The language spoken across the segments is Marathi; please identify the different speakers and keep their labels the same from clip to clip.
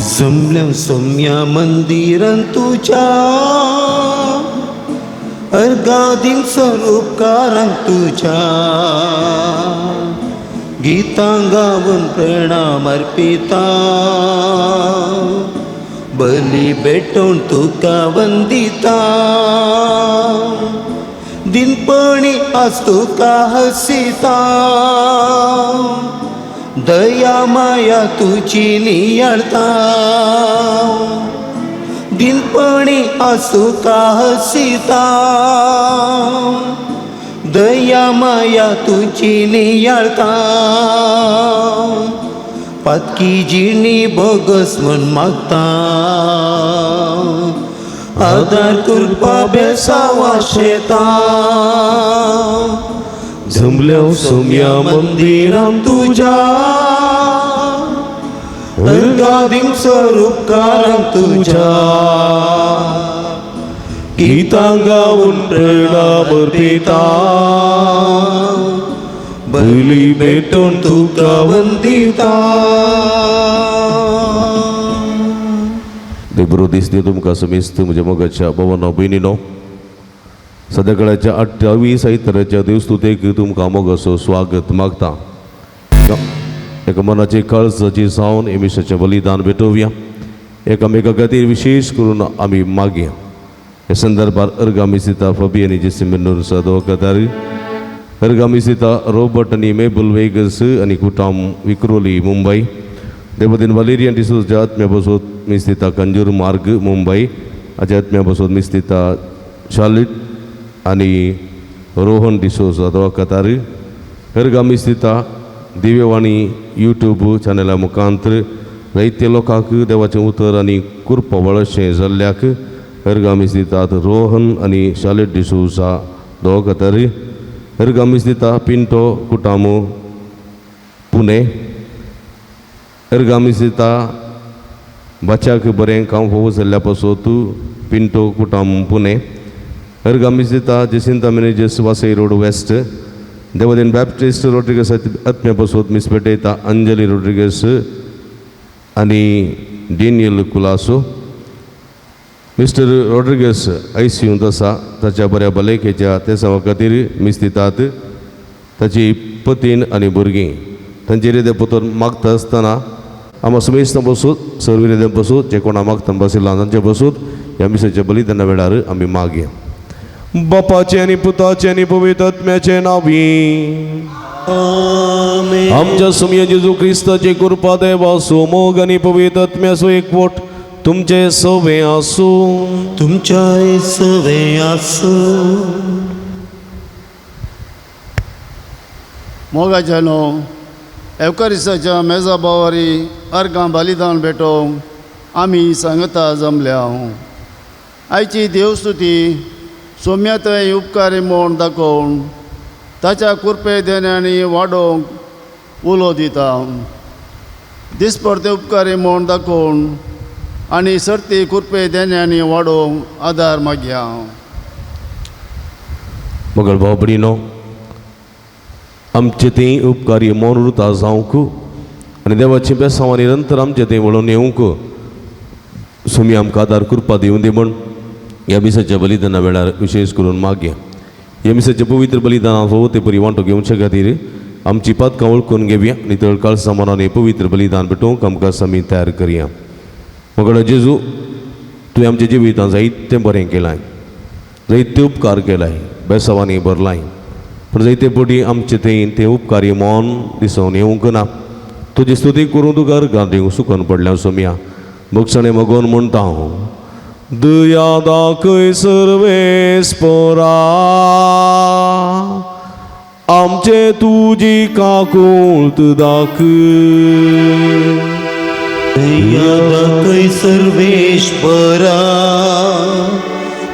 Speaker 1: जमल्या सोम्या मंदिरान तुझ्या अर्गादीन स्वरूपकारान तुझ्या गीतां गावन प्रणाम अर्पिता बली भेटोवन तुका वंदिता दिनपणी आज तुका हसिता दया माया तुझी नियाळता दिनपणी आज तुका हसिता दया माया तुझी नियाळता पातकी जिणी बोगस म्हण मागता आदार कृपा बेसावा शेता जमल्या सोम्या मंदिरान तुझ्या अर्गादीन स्वरूपकारान तुझ्या गीतां गावून प्रणाम अर्पिता बली भेटोवन तुका वंदिता.
Speaker 2: देवबरो दिसते तुमकां समेस्त म्हज्या मोगाच्या भवनो भयणीनो सद्याकाळच्या 28 आयताराच्या देवस्तुतेक तुमकां मोगाचो स्वागत मागता. एका मनाची काळजाची सावन एमिशाचें बलिदान भेटोवया एकामेका खातीर विशेष करून आमी मागया. हे संदर्भात अर्गामिसिता फबी आनी जेसिमिनूर सदोकादार अर्गामिसिता रॉबर्ट आनी मेबल वेगस आनी कुटाम विक्रोली मुंबई देवदीन वलेरियन डिसोजा आत्म्या बसोत मिस्तिता कंजूर मार्ग मुंबई हाचे आत्म्या बसोत मिस्तिता शार्लेट आनी रोहन डिसोजा दोकादार अर्गामिसिता दिव्यवाणी यूट्यूब चॅनला मुखांतर जायते लोकांक देवाचें उतर आनी कृपा वळशें जाल्ल्याक अर्गामिसितात रोहन आनी शार्लेट डिसोजा दोकादार अर्गामिसिता पिंटो कुटामो पुणे अर्गामिसिता बच्चाक बरें काम फावो जाल्ल्या पासत पिंटो कुटाम पुणे अर्गामिसिता Jacinta Menezes Vasai road west Devdin Baptist Rodrigues आत्म्या पासत मिसपेटयता अंजली रोड्रिगस आनी डेनियल कुलासो मिस्टर रॉड्रिगस ICUंत आसा ताच्या बऱ्या भलायकेच्या ते सवा खातीर मिस्तितात ताची पतीन आनी भुरगीं तांचे रेदे पोतोन मागता आसतना आमी समेस्त बसूत सर्व रेदे बसूत जे कोणा मागता बसिल्ला तांचे बसूत ह्या मिसाच्या बलिदाना वेळार आमी मागया. बापाचे आनी पुताचे आनी पवित्र आत्म्याचे नांवी
Speaker 1: आमेन.
Speaker 2: आमच्या सोम्या जेजू क्रिस्ताची कृपा देवाचो मोग आनी पवित्र आत्म्याचो एकवट तुमचे सवे आसू
Speaker 1: तुमच्या सवे आसू.
Speaker 3: मोगाच्यानो एवकारिस्ताच्या मेजा बावारी अर्गां बलिदान भेटोवंक आमी सांगता जमल्या. आयची देवस्तुती सोम्यातय उपकारी म्हूण दाखोवन ताच्या कृपे देण्यानी वाडोवंक उलो दिता. दिसपरते उपकारी म्हूण दाखोवन आनी सर्ती कृपे देण्यानी वाडोवंक आदार मागया.
Speaker 2: मोगल भाव भयणीनो आमचे ते उपकारी मोनृता जावंक आनी देवाची बेसांवां निरंतर आमचे ते वळून येवंक सोमी आमकां आदार कृपा दिवं दी म्हण ह्या मिसाच्या बलिदाना वेळार विशेश करून मागया. ह्या मिसाच्या पवित्र बलिदानाक फावो ते परी वांटो घेवचे खातीर आमची पातकां वळखून घेवया आनी तळकाळ समानान पवित्र बलिदान भेटोवंक आमकां समी तयार करया. मोगला जेजू तुवें आमच्या जिवितांत जायतें बरें केलां जायते उपकार केलाय बेसांवांनी भरलाय पूण जायते फावटी आमचे ते उपकारी मोन दिसोवन येवंक ना. तुजी स्तुती करून तुका अर्गां दिवंक सुखोन पडल्या सोम्या भक्षणे मगोन म्हणटा हांव दया दाखय सर्वेस्परा आमचे तुजी काकुळट दाखय.
Speaker 1: दया दाखय सर्वेश्वरा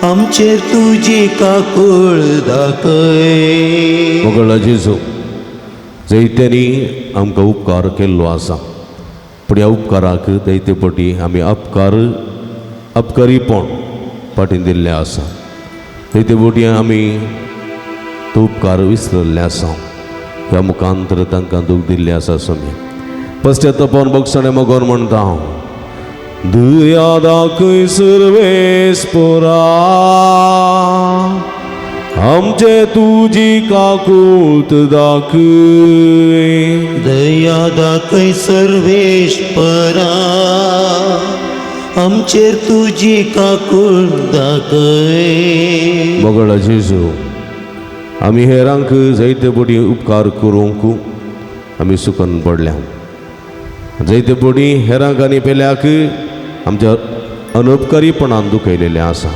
Speaker 1: आमचेर तुजी काकूळ दाखय.
Speaker 2: मोगला जेजू जायत्यांनी आमकां उपकार केल्लो आसा पूण ह्या उपकाराक जायते फावटी आमी अपकारीपण फाटीं दिल्लें आसा. जायते फावटी आमी तो उपकार विसरल्ले आसा. ह्या मुखांतर तांकां दूख दिल्लें आसा सोमी पश्चातापान बक्षणे मगोन म्हणटा हांव दया दाखय सर्वेस्परा आमचे तुझी काकुळत दाखय.
Speaker 1: दया दाखय सर्वेश्वरा आमचेर तुझी काकूळ दाखय.
Speaker 2: मोगळा जेजू आमी हेरांक जायते बडी उपकार करूंक आमी सुखन पडल्या. जायते बडी हेरांक आनी पेल्याक आमच्या अनउपकारीपणान दुखयलेले आसा.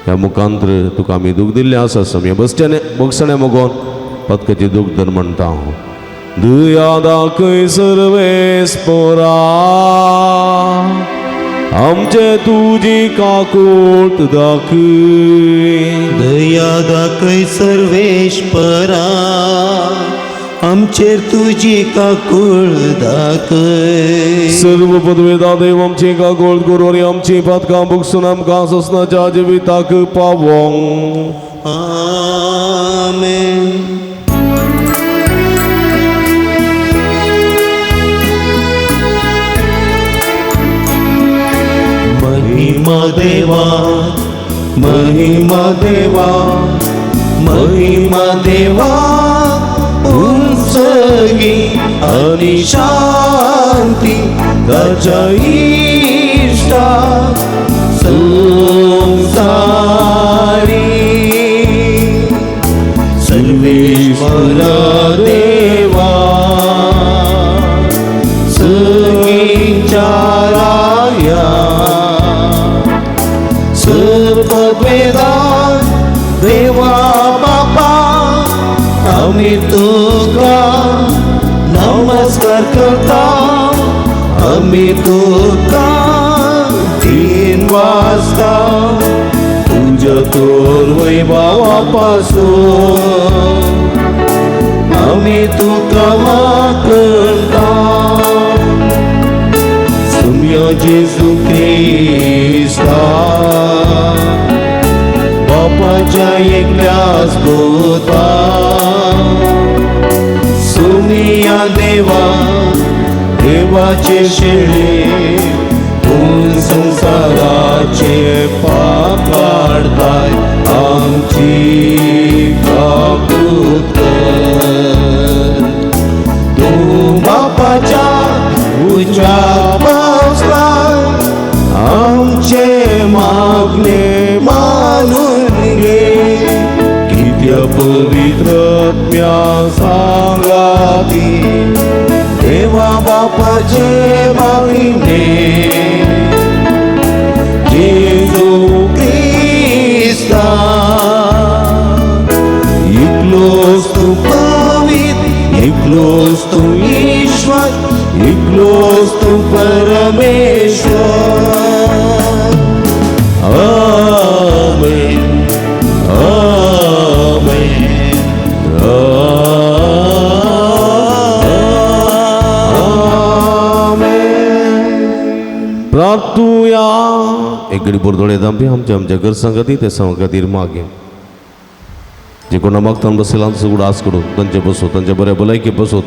Speaker 2: ह्या मुखांतर तुका आमी दूख दिल्लें आसा समय बगसणे मोगोन पदकाची दूख धर म्हणटा हांव. दया दाखय सर्वेस्परा आमचे तुझी काकुळत दाखय.
Speaker 1: दया दाखय सर्वेश्वरा आमचेर तुझी काकूळ दाखय.
Speaker 2: सर्व पदवेदा देव आमची काकुळत करूं आनी आमची पदकां बुगसून आमकां ससनाच्या जिविताक पावोंक.
Speaker 1: आमेन. महिमा देवा महिमा देवा महिमा देवा उंचगी आणि शांती त्याच्या इष्टा संसारी सर्वेश्वर देवा सगळींच्या राया सर्ववेदान देवा बापा आम्ही तुका नमस्कार करता. आम्ही तुका दिन वाजता तुझ्या तोर वैभवापासून आम्ही तुका वाकणता. सुम्य जेजू ख्रिस्ता बापाच्या एकल्याच पुता सुमिया देवा देवाचे शेळे तू संसाराचे पाप काढताय आमची काकूळ कर. तू बापाच्या उच्या पावसाय आमचे मागणे मानून घे. कित्या पवित्रत्म्या सांगाती देवा बापाचे मागणे. जेजू ख्रिस्ता इकलोस तू पवित्र इकलोस तू ईश्वर इकलोस तू परमेश्वर. आमेन आमेन आमेन.
Speaker 2: प्रार्थूया एक घडी बोरदोळे दांबी आमच्या घर संगती ते खातीर मागे जे कोणा मागतान बसला सगळं आस करून तांचे बसो तांच्या बऱ्या भलायके बसोत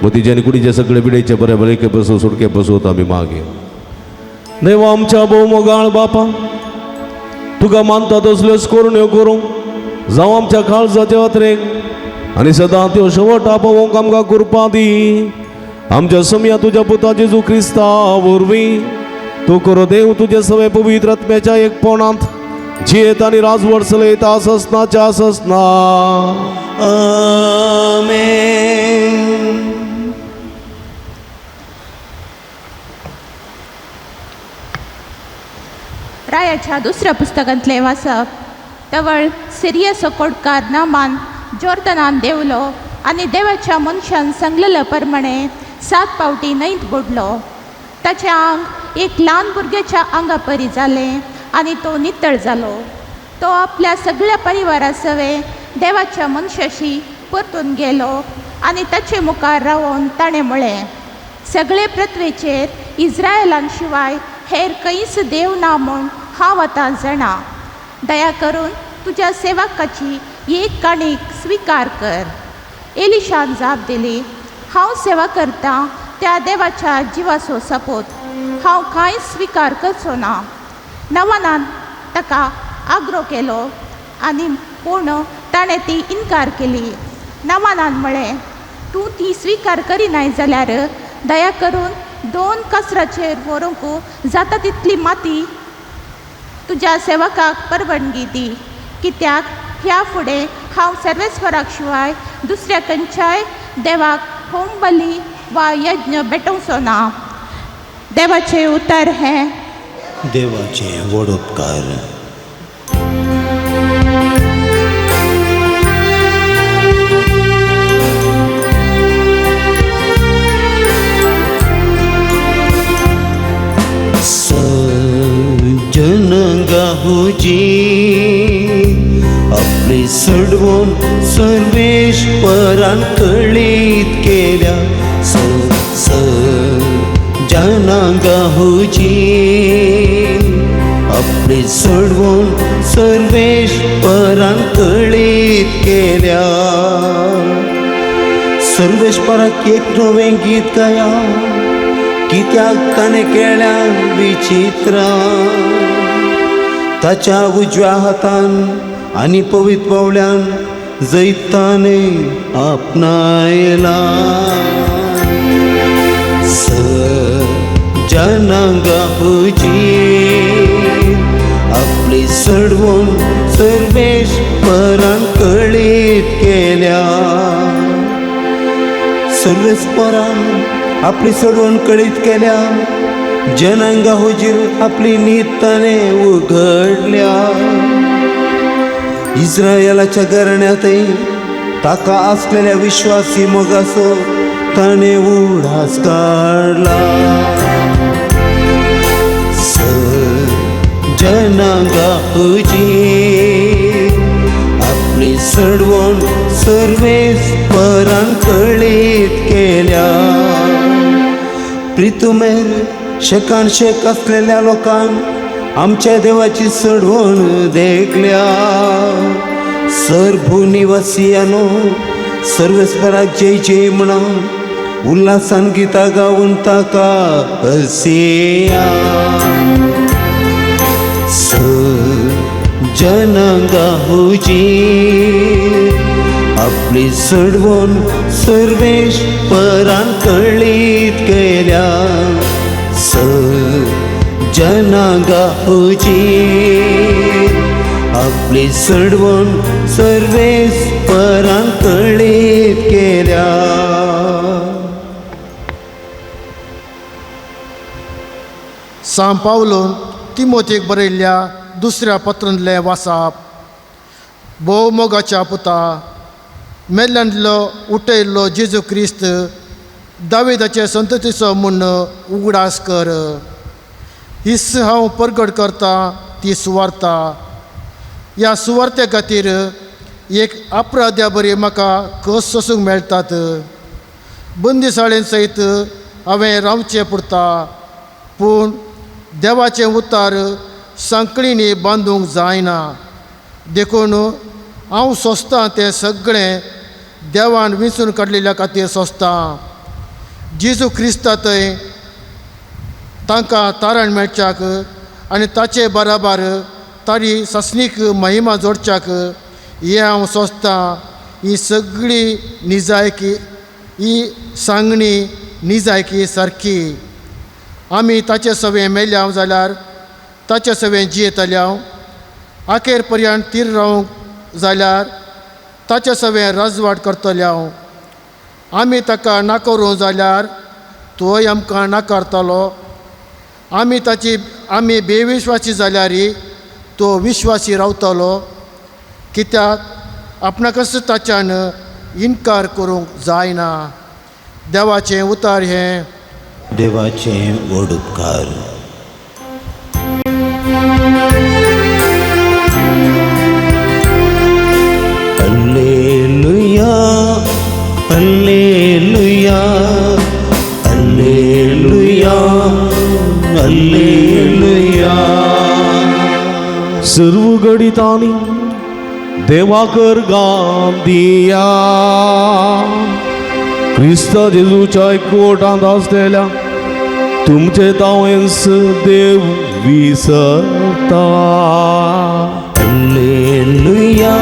Speaker 2: मतीचे आनी कुडीचे सगळे बिडेचे बऱ्या भलायके बसो सुटके बसोत आमी मागे. देवा आमच्या भोव मोगाळ बापा तुका मानता तसल्योच करुण्यो करूं जावं आमच्या काळजाच्या वात्रेक आनी सदां त्यो शेवटा पावोवंक आमकां कृपा दी. आमच्या समया तुज्या पुता जेजू ख्रिस्ता वरवीं तूं करो देव तुजे सवे पवित्र आत्म्याच्या एकपणांत जियेत आनी राजवट चलयता ससनाच्या ससना.
Speaker 1: आमेन.
Speaker 4: रायाच्या दुसऱ्या पुस्तकांतले वाचप. तवळ सिरिय सोकोडकार नामान जोर्दनान देवलो आनी देवाच्या मनशान सांगलेल्या प्रमाणे 7 पावटी न्हंयत बुडलो. ताचें आंग एक ल्हान भुरग्याच्या आंगा परी जालें आनी तो नितळ जालो. तो आपल्या सगळ्या परिवारा सवे देवाच्या मनशाशी परतून गेलो आनी ताचे मुखार रावून ताणें म्हळें, सगळे पृथ्वेचेर इस्रायेलां शिवाय हेर खंयच देव ना म्हूण हांव आतां जाणा. दया करून तुज्या सेवकाची एक काणीक स्विकार कर. एलिशान जाप दिली, हांव सेवा करतां त्या देवाच्या जिवाचो सपोत हांव कांयच स्विकार करचो ना. नवानान ताका आग्रो केलो आनी पूण ताणें ती इन्कार केली. नवानान म्हळें, तूं ती स्विकार करिनाय जाल्यार दया करून 2 कसराचेर व्हरूंक जाता तितली माती तुज्या सेवकाक परवानगी दी, कित्याक ह्या फुडें हांव सर्वेस्वराक शिवाय दुसऱ्या खंयच्याय देवाक होम बली वा यज्ञ भेटोवचो ना. देवाचें उतर हें.
Speaker 1: देवाचे व्हड उपकार. सज्जनांगा हुजी आपली सोडवून सर्वेश्वरान कळीत केल्या. सज्जनांगा हुजी आपली सोडवून सर्वेश्वरान कळीत केल्या. सर्वेश्वराक एक नवें गीत गाया, कित्याक ताणें केल्या विचित्र. ताच्या उजव्या हातान आनी पवित्र बावल्यान जैताने आपणायला. सज्जनांगा हुजी आपली सोडवून सर्वेश्वरान कळीत केल्या. सर्वेश्वरान आपली सोडवण कळीत केल्या. जनांगा हुजीर आपली नीताने उघडल्या. इस्रायलाच्या घराण्यांतय ताका असलेल्या विश्वासी मोगाचो ताणे उडास काढला. सज्जनांगा हुजी आपली सोडवण सर्वेश्वरान कळीत केल्या. प्रितुमेर शेकान शेक असलेल्या लोकांक आमच्या देवाची सोडवण देखल्या. सर्भुनिवासियानो, सर्वेस्वराक जय जय म्हणा, उल्हासान गितां गावून ताका हसया. सज्जनांगा हुजी आपली सोडवण सर्वेश्वरान कळीत केल्या. सज्जनांगा हुजी आपली सोडवण सर्वेश्वरान कळीत केल्या.
Speaker 3: सांत पावलोन तिमोथेक बरयल्ल्या दुसऱ्या पत्रांतलें वाचप. भोव मोगाच्या पुता, मेल्ल्यांतलो उठयल्लो जेजू क्रिस्त दाविदाचे संततीचो म्हूण उगडास कर. हिस्स हांव परगट करता ती सुवार्ता. ह्या सुवार्ते खातीर एक अपराध्या बरी म्हाका कस सोसूंक मेळटात. बंदिसाळें सयत हांवें रावचें पडटा, पूण देवाचें उतार सांकळींनी बांदूंक जायना. देखून हांव सोंसतां तें सगळें देवान विंचून काडलेल्या खातीर सोंसतां. जेजू क्रिस्तांतय तांकां तारण मेळच्याक आनी ताचे बराबर तारी सस्नीक महिमा जोडच्याक हें हांव सोंसतां. ही सगळी निजायकी, ही सांगणी निजायकी सारकी. आमी ताचे सवें मेल्या जाल्यार ताचे सवें जियेतल्या. आखेर पर्यंत तीर रावंक जाल्यार ताचे सवें राजवाट करतल्या. आमी ताका नाकारूं जाल्यार तोय आमकां नाकारतलो. आमी बेविश्वासी जाल्यारय तो विश्वासी रावतलो, कित्याक आपणाकच ताच्यान इन्कार करूंक जायना. देवाचें उतार हें.
Speaker 1: देवाचे व्हड उपकार. हल्लेलुया, हल्लेलुया, हल्लेलुया, हल्लेलुया.
Speaker 2: सर्व गणितांनी देवाकर गान दिया. क्रिस्त जेजूच्या एकवटांत आसलेल्या तुमचे तावेंस देव विसरता.
Speaker 1: हल्लेलुया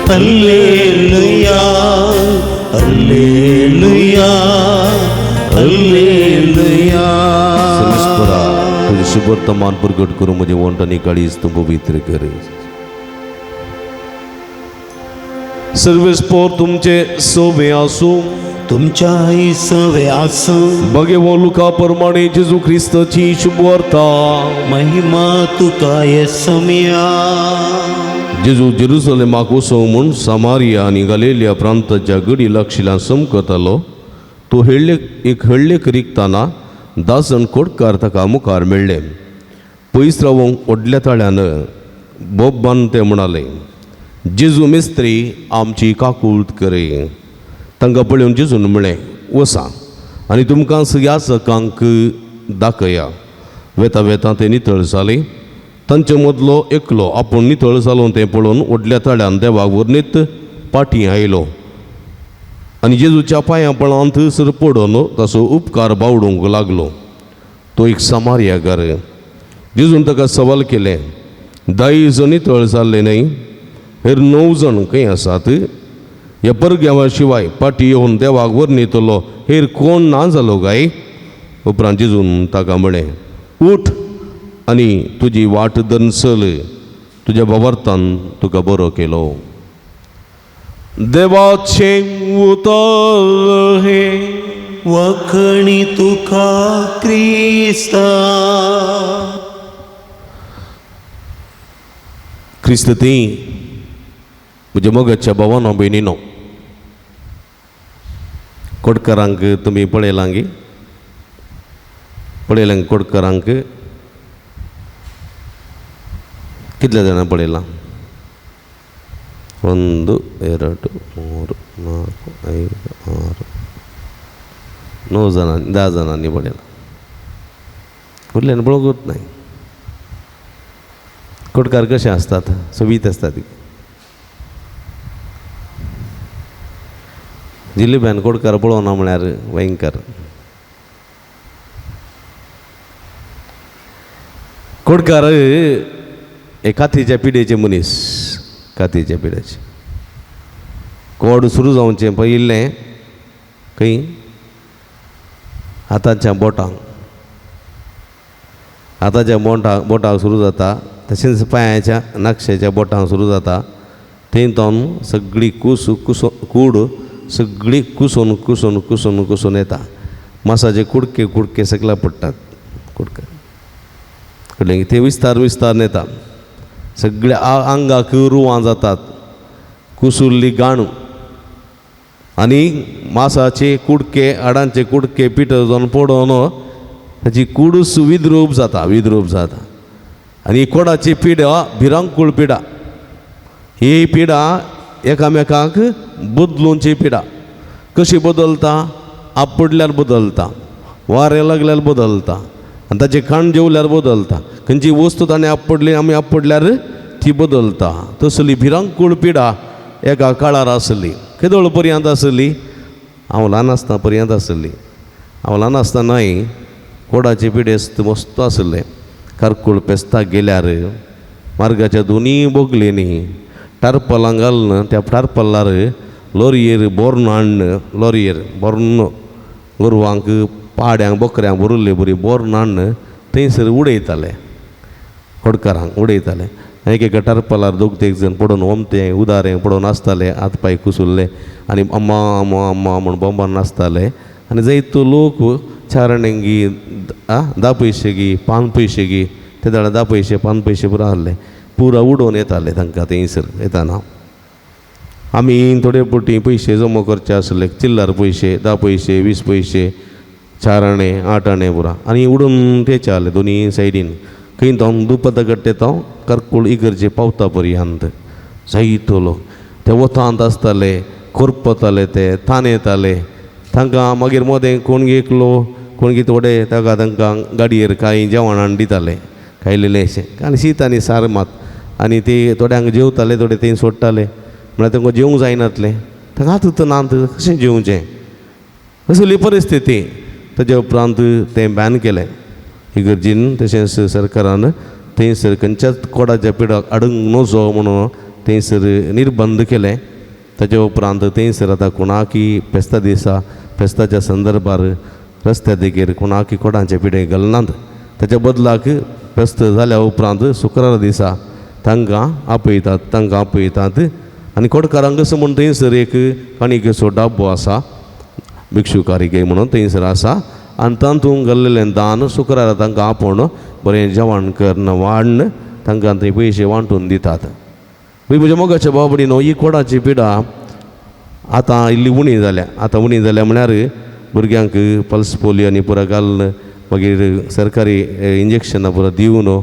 Speaker 1: हल्लेलुया हल्लेलुया हल्लेलुया.
Speaker 2: सर्वेश्वरा तुझे शुभ वर्तमान प्रगट करून म्हणजे वंटणी काळीच तू पवित्र कर. सर्वेस्पोर तुमचे सोबे आसू.
Speaker 1: तुमच्या सवे आसू.
Speaker 2: बघे वो लुका प्रमाणे जेजू ख्रिस्ताची शुभ वार्ता.
Speaker 1: महिमा तुका येसम्या.
Speaker 2: जेजू जेरुसलेमाक वसो म्हूण सामारिया आनी गालिलिया प्रांताच्या गडी लागशिल्ल्यान समकत आलो. तो हळ्ळेक रिगताना 10 जाण कोडकार ताका मुखार मेळ्ळे. पयस रावूंक व्हडल्या ताळ्यान बोब्बान ते म्हणाले, जेजू मेस्त्री आमची काकूळट करे. तांकां पळोवन जेजून म्हळें, वसा आनी तुमकां सगळ्या सकांक दाखया. वेता वेता ते नितळ जाले. तांचे मदलो एकलो आपूण नितळ जालो तें पळोवन व्हडल्या ताळ्यान देवाक वर्णीत पाटी आयलो आनी जेजूच्या पांयां पळोवन थंयसर पडून ताचो उपकार बावडूंक लागलो. तो एक सामारियाकार. जेजून ताका सवाल केलें, 10 जण नितळ जाल्ले न्हय, हेर 9 जण खंय आसात? ह्या परग्यावा शिवाय पाटी येवन देवाक वर्णितलो हेर कोण ना जालो काय? उपरांत जेजून ताका म्हळें, उठ आनी तुजी वाट धरून चल, तुज्या वावरतान तुका बरो केलो. देवाचे उतर हे
Speaker 1: वखणी तुका क्रिस्ता.
Speaker 2: क्रिस्त ती म्हज्या मोगाच्या भावानो भयणीनो, कोडकारांक तुमी पळयलां गे? पळयलां कोडकारांक? कितले जाणां पळयलां? 1 2 3 4 5 6 9 जणांनी 10 जणांनी पळयलां. कुठल्यान पळोवंकूच नाही. कोडकार कशे आसतात? सोबीत आसतात. जिलेब्यान कोडकार पळोवना म्हळ्यार भयंकर. कोडकार हे काथीच्या पिडेचे मनीस. काथीच्या पिड्याचे कोड सुरू जावचें पयिल्लें खंय? हाताच्या बोटांक. हाताच्या बोटांक सुरू जाता, तशेंच पांयाच्या नाक्षेच्या बोटांक सुरू जाता. थंयतोन सगळी कूड सगळी कुसून कुसून कुसून कुसून येता. मासाचे कुडके कुडके सकला पडटात. कुडके कळ्ळें? ते विस्तार विस्तार येता. सगळ्या आंगाक रुवां जातात, कुसुल्ली गाण. आनी मासाचे कुडके, हाडांचे कुडके पिठ जावन पडोवन ताची कुडूस विद्रूप जाता. आनी कोडाची पिडा भिरांकूळ पिडा. ही पिडा एकामेकांक बदलूंची पिडा. कशी बदलता? आपडल्यार बदलता, वारें लागल्यार बदलता, आनी ताचे खाण जेवल्यार बदलता. खंयची वस्तू ताणें आमी आपडल्यार ती बदलता. तसली भिरांकूळ पिडा एका काळार आसली. केदोळ पर्यंत आसली? हांव ल्हान आसतना पर्यंत आसली. हांव ल्हान आसतनाय कोडाचे पिडेस्त मस्त आसले. कारकूळ पेस्ताक गेल्यार मार्गाच्या दोनी बोगलेनी टारपलां घालून त्या टारपलार लोरयेर बोर्न हाडून, लोरयेर बोर्न गोरवांक पाड्यांक बकऱ्यांक भरिल्ले बरी बोर्न हाडून थंयसर उडयताले. कोडकारांक उडयताले. एक एका टारपलार 2-3 जण पडोवन वमतें उदारें पडोवन आसताले, हात पांय कुसुल्ले आनी अम्मा अम्मा अम्मा म्हूण बोंबान नाचताले. आनी जायतो लोक चारणेक गी 10 पयशे गी 5 पयशे गी. ते दाडा 10 पयशे 5 पयशे पुरो आहले. पुरा उडोवन येताले तांकां थंयसर येताना. आमी थोडे पटी पयशे जमा करचे आसले, चिल्लर पयशे 10 पयशे 20 पयशे, 4 आणे 8 आणे पुरा. आनी उडोवन तेचे आहले दोनी सायडीन. खंय तो दुपता कट्टे तो कारकूळ इगर्जे पावता पर्यंत जायतो लोक ते वतांत आसताले, खोरपताले, ते थानेताले. तांकां मागीर मोदें कोण एकलो कोण कितें थोडे तांकां गाडयेर कांय जेवण दिताले, खायलेलें अशें आनी शीत आनी सार मात. आनी ते थोड्यांक जेवताले, थोडे थंय सोडटाले. म्हळ्यार तांकां जेवंक जायनातलें. तांकां आतां नात कशें जेवचें? असली परिस्थिती. ताजे उपरांत तें बॅन केलें इगर्जीन तशेंच सरकारान थंयसर खंयच्याच कोडाच्या पिडाक आडूंक नजो म्हणून थंयसर निर्बंध केले. ताच्या उपरांत थंयसर आतां कोणाकी फेस्ता दिसा फेस्ताच्या संदर्भार रस्त्या देगेर कोणाकी कोडांचे पिडे घालनात. ताच्या बदलाक फेस्त जाल्या उपरांत शुक्रार दिसा तांकां आपयतात आनी कोडकारांक असो म्हूण थंयसर एक काणिकेचो डाब्बो आसा भिक्षू कारिके म्हणून थंयसर आसा आनी तातूंत घाल्लेलें दान शुक्रारा तांकां आपोवन बरें जेवण करून वाडन तांकां थंय पयशे वांटून दितात. म्हज्या मोगाच्या भाव भयणीनो ही कोडाची पिडा आतां इल्ली उणी जाल्या. आतां उणी जाल्या म्हळ्यार भुरग्यांक पल्स पोलियो आनी पुरा घालन मागीर सरकारी इंजेक्शनां पुरा दिवन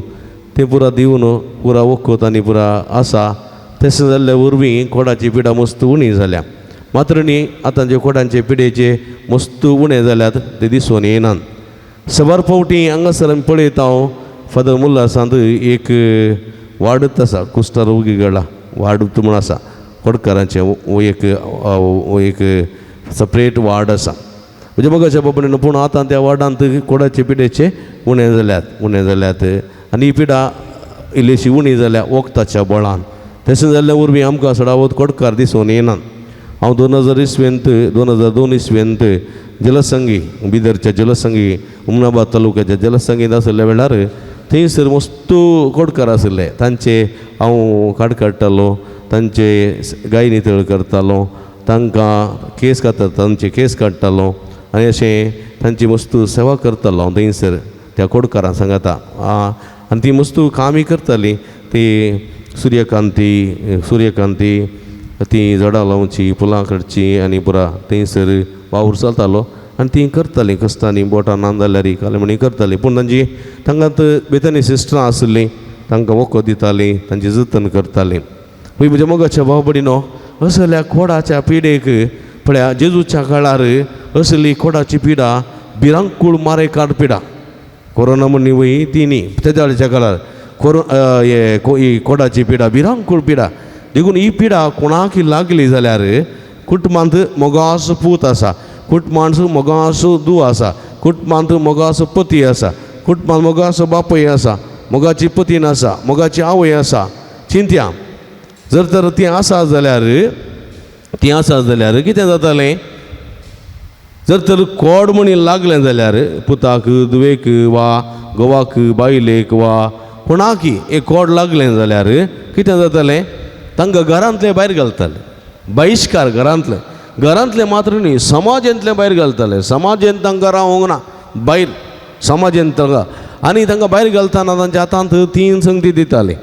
Speaker 2: ते पुरा दिवन पुरा वखद आनी पुरा आसा. तशें जाल्ल्या वरवीं कोडाची पिडा मस्त उणी जाल्या. मात्र न्ही आतां जे कोडांचे पिडेचे मस्त उणें जाल्यात ते दिसून येनात. सबार फावटी हांगासर आमी पळयता हांव फादर मुल्लासांत एक वाडत आसा कुश्ठरोगी गळा वाडत म्हूण आसा कोडकारांचें एक सपरेट वार्ड आसा. म्हणजे मोगाच्या बाबतीन पूण आतां त्या वार्डांत कोडाचे पिडेचे उणें जाल्यात आनी ही पिडा इल्लीशी उणी जाल्या वखदाच्या बळान. तशें जाल्ल्या वरवीं आमकां सडावत कोडकार दिसून येनात. हांव 2002 इसवेंत जलसंगी बिदरच्या जलसंगी उमनाबाद तालुक्याच्या जलसंगीत आसल्या वेळार थंयसर मस्त कोडकार आसले. तांचे हांव कार्ड काडटालो, तांचे गाय नितळ करतालो, तांकां केस तांचे केस काडटालो आनी अशें तांची मस्त सेवा करतालो हांव थंयसर त्या कोडकारां सांगाता. आनी ती मस्त कामी करताली. ती सूर्यकांती ती झाडां लावची फुलां काडची आनी पुरा थंयसर वावर चलतालो आनी ती करतालीं कस्तांनी बोटां नान जाल्यार कालेमणी करतालीं. पूण तांकां बेतानी सिस्टरां आसलीं तांकां वखद दितालीं तांची जतन करतालीं. म्हज्या मोगाच्या भाव भयणीनो असल्या कोडाच्या पिडेक पळया जेजूच्या काळार असली कोडाची पिडा भिरांकूळ मारेकाड पिडा कोरोना म्हणणी वय ती न्ही तेच्या वेळच्या काळार ही कोडाची पिडा भिरांकूळ पिडा देखून ही पिडा कोणाक लागली जाल्यार कुटुंबांत मोगाचो पूत आसा, कुटुंबांत मोगाचो धूव आसा, कुटुंबांत मोगाचो पती आसा, कुटुंबांत मोगाचो बापूय आसा, मोगाची पतीन आसा, मोगाची आवय आसा. चिंत्या जर तर ती आसा जाल्यार कितें जातालें. जर तर कोड म्हणी लागलें जाल्यार पुताक दुवेक वा घोवाक बायलेक वा कोणाकी एक कोड लागलें जाल्यार कितें जातालें तांकां घरांतले भायर घालताले. बहिश्कार घरांतले मात्र न्ही समाजांतले भायर घालताले. समाजांत तांकां रावूंक ना भायर समाजांत तांकां आनी तांकां भायर घालतना तांच्या हातांत 3 संगती दिताले.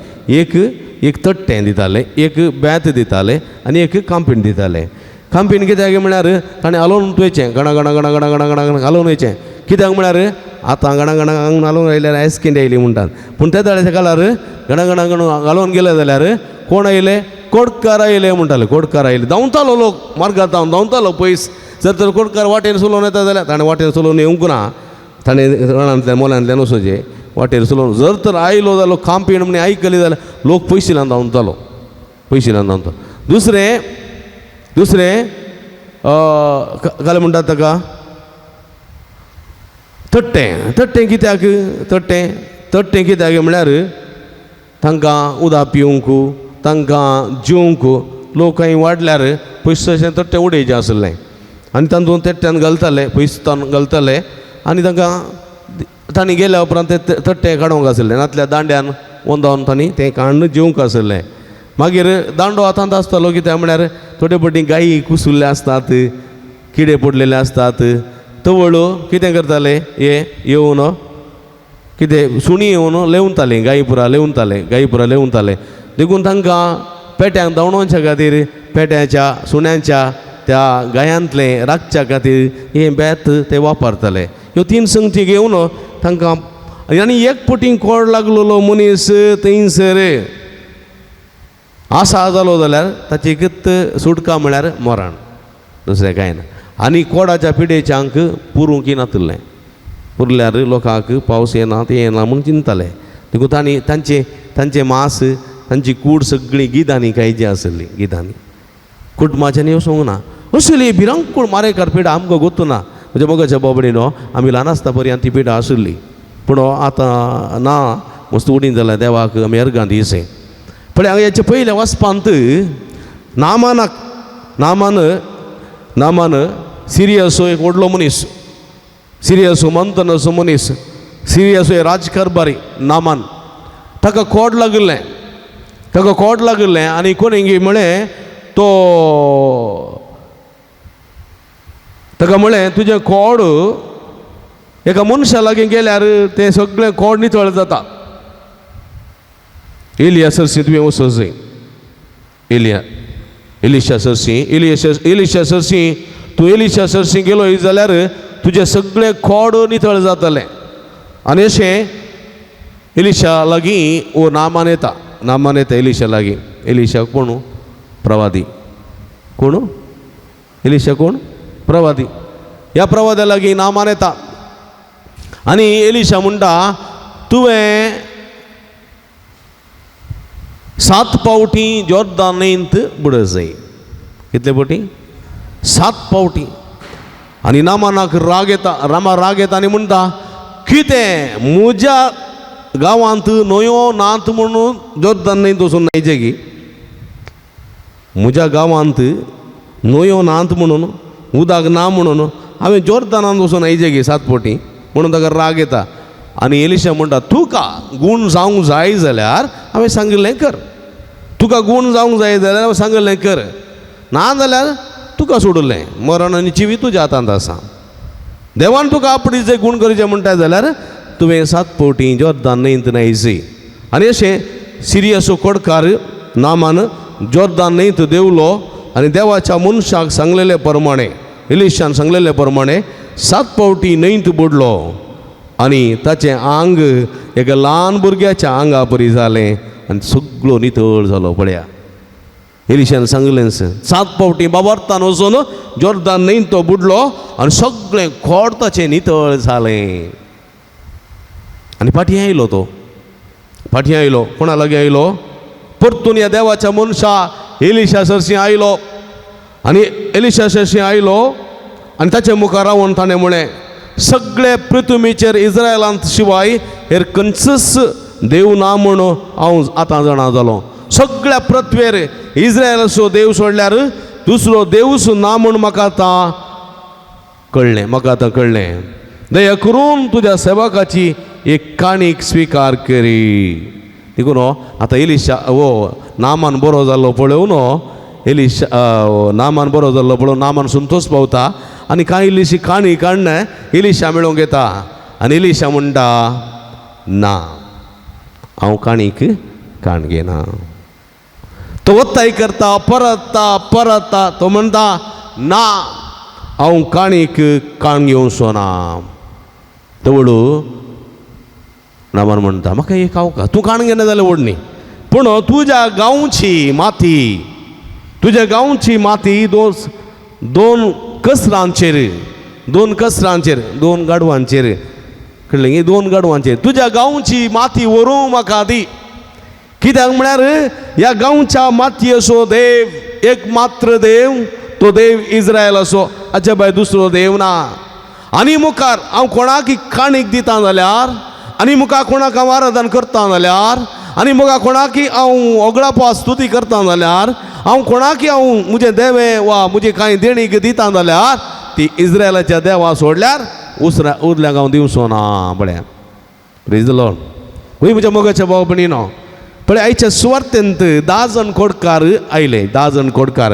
Speaker 2: एक तट्टें दिताले, एक बेत दिताले आनी एक कांपीण दिताले. कांपीण कित्याक म्हळ्यार ताणें हालोवन वयचें गणा गणा गणा गणा गणा गणा गणा हालोवन वयचें. कित्याक म्हळ्यार आतां गणा गणा हालोवन आयल्यार आयस्क्रीम येयली म्हणटात. पूण त्या वेळेच्या काळार गणा गणा गणा घालोवन गेले जाल्यार कोण आयले कोडकार आयले म्हणटाले. कोडकार आयले धांवतालो लोक मार्गांत धांवतालो पयस. जर तर कोडकार वाटेर चलोवन येता जाल्यार ताणें वाटेर चलोवन येवंक ना. ताणें रानांतल्या मोल्यांतल्यान वचोचें वाटेर चलोवन. जर तर आयलो जालो कांपीण म्हणे आयकली जाल्यार लोक पयशेलान धांवतालो. दुसरें काय म्हणटात ताका तट्टें कित्याक म्हळ्यार तांकां उदक पिवंक तांकां जेवंक लोक खंय वाडल्यार पयस अशें तट्टें उडयचें आसलें आनी तातूंत तट्ट्यान घालताले पयस घालताले आनी तांणी गेल्या उपरांत तें तट्टें काडूंक आसलें. नातल्या दांड्यान वोंदोवन तांणी तें काडून जेवंक आसलें. मागीर दांडो हातांत आसतालो कित्याक म्हळ्यार थोडे फावटी गायी कुसुल्ले आसतात, किडे पडलेले आसतात. तवळो कितें करताले येवन कितें सुणी येवन लेवताले गायी पुरा लेवताले. देखून तांकां पेट्यांक धांवणोवच्या खातीर पेट्याच्या सुण्यांच्या त्या गायांतलें राखच्या खातीर हें बेत ते वापरताले. ह्यो 3 संगती घेवन तांकां आनी एक पटीन कोड लागलेलो मनीस थंयसर आसा जालो जाल्यार ताची एकच सुटका म्हळ्यार मरण, दुसरें कांय ना. आनी कोडाच्या पिडेच्यांक पुरूंक नासलें. पुरल्यार लोकांक पावस येना ते येना म्हूण चिंतताले. देखून तांचे मांस तांची कूड सगळी गिदांनी खायची आसली. गिदांनी कुटुंबाच्यानी वचोंक ना. असली भिरांकूळ मारेकार पिडा आमकां गोतू ना. म्हणजे मोगाच्या बाबडीनो आमी ल्हान आसता पर्यंत ती पिठां आशिल्ली पूण आतां ना मस्त उडीन जाल्यार देवाक आमी अर्गां दिसे पण हांगा हेचे पयल्या वचपांत नामान सिरियसो एक व्हडलो मनीस सिरियसो मंथन असो मनीस सिरियसो राजकारबारी नामान ताका कोड लागलें आनी कोण हिंगी म्हळें तो ताका म्हळें तुजें कोड एका मनशा लागीं गेल्यार तें सगळें कोड नितळ जाता एलिया सरसी तुवें वचों जाय एलिशा सरसी तूं एलिशा सरसी गेलो जाल्यार तुजें सगळें कोड नितळ जातलें आनी अशें एलिशा लागीं वो नामान येता एलिशा लागीं एलिशा कोण प्रवादी कोण एलिशा कोण प्रवादी ह्या प्रवाद्या लागीं नामान येता आनी एलिशा म्हणटा तुवें 7 पावटी जॉर्दान न्हंयेंत बुडत जाय कितले पावटी 7 पावटी आनी नामानाक राग येता आनी म्हणटा कितें म्हज्या गांवांत न्हंयो नात म्हणून जॉर्दान न्हंयेंत वचून न्हांयचें गी म्हज्या गांवांत न्हंयो नात म्हणून उदक ना म्हणून हांवें जॉर्दानांत वचून न्हांयचें गी 7 पावटी म्हणून ताका राग येता आनी एलिशा म्हणटा तुका गूण जावंक जाय जाल्यार हांवें सांगिल्लें कर तुका गूण जावंक जाय जाल्यार हांवें सांगिल्लें कर ना जाल्यार तुका सोडलें मरण आनी जिवी तुज्या हातांत आसा देवान तुका आपणीचे गूण करचे म्हणटा जाल्यार तुवें 7 पावटी जॉर्दान न्हंयेंत न्हांयचें आनी अशें सिरियसो कोडकार नामान जॉर्दान न्हंयेंत देवलो आनी देवाच्या मनशाक सांगलेले प्रमाणे एलिशान सांगलेले प्रमाणे 7 पावटी न्हंयेंत बुडलो आनी ताचें आंग एका ल्हान भुरग्याच्या आंगा परी जालें आनी सगळो नितळ जालो पळया एलिशान सांगलें 7 पावटी बाबार्थान वचून जॉर्दान न्हंयेंत तो बुडलो आनी सगळें खोड ताचें नितळ जालें आनी फाटीं आयलो कोणा लागीं आयलो परतून ह्या देवाच्या मनशा एलिशा सरसी आयलो आनी एलिशा सरसी आयलो आनी ताचे मुखार रावन ताणें म्हळें सगळे पृथ्वीचेर इस्रायलांत शिवाय हेर खंयचोच देव ना म्हूण हांव आतां जाणा जालो सगळ्या पृथ्वेर इस्रायलाचो देव सोडल्यार दुसरो देवूच ना म्हूण म्हाका आतां कळ्ळें दया करून तुज्या सेवकाची एक काणीक स्विकार करी देखून आतां एलिशा नामान बरो जाल्लो पळोवन नामान बरो जाल्लो पळोवन नामान संतोश पावता आनी कांय इल्लीशी काणी काडणें एलिशा मेळोंक येता आनी एलिशा म्हणटा ना हांव काणीक काण घेना तो वत्ताय करता परता तो म्हणटा ना हांव काणीक काण घेवचो ना दवळू नामान म्हणटा म्हाका एक आवका तूं काण घेना जाल्यार व्हडनी पूण तुज्या गांवची माती दोन कसरांचेर 2 गाडवांचेर कळ्ळें गे 2 गाडवांचेर तुज्या गांवची माती व्हरूंक म्हाका दी कित्याक म्हळ्यार ह्या गांवच्या मातयेचो देव एक मात्र देव तो देव इस्रायल असो हाचे भायर दुसरो देव ना आनी मुखार हांव कोणाक काणीक दिता जाल्यार आनी मुखार कोणाक हांव आराधन करता जाल्यार आनी मुखार कोणाक हांव ओगळापा स्तुती करता जाल्यार हांव कोणाक हांव म्हजे देवे वा म्हजे कांय देणीक दिता जाल्यार ती इस्रायलाच्या देवा सोडल्यार उरल्यांक हांव दिवचो ना बळ्या प्रेज द लॉर्ड हूंय म्हज्या मोगाच्या भाव भयणीनो पण आयच्या सुवार्थेंत 10 जाण कोडकार आयले 10 जाण कोडकार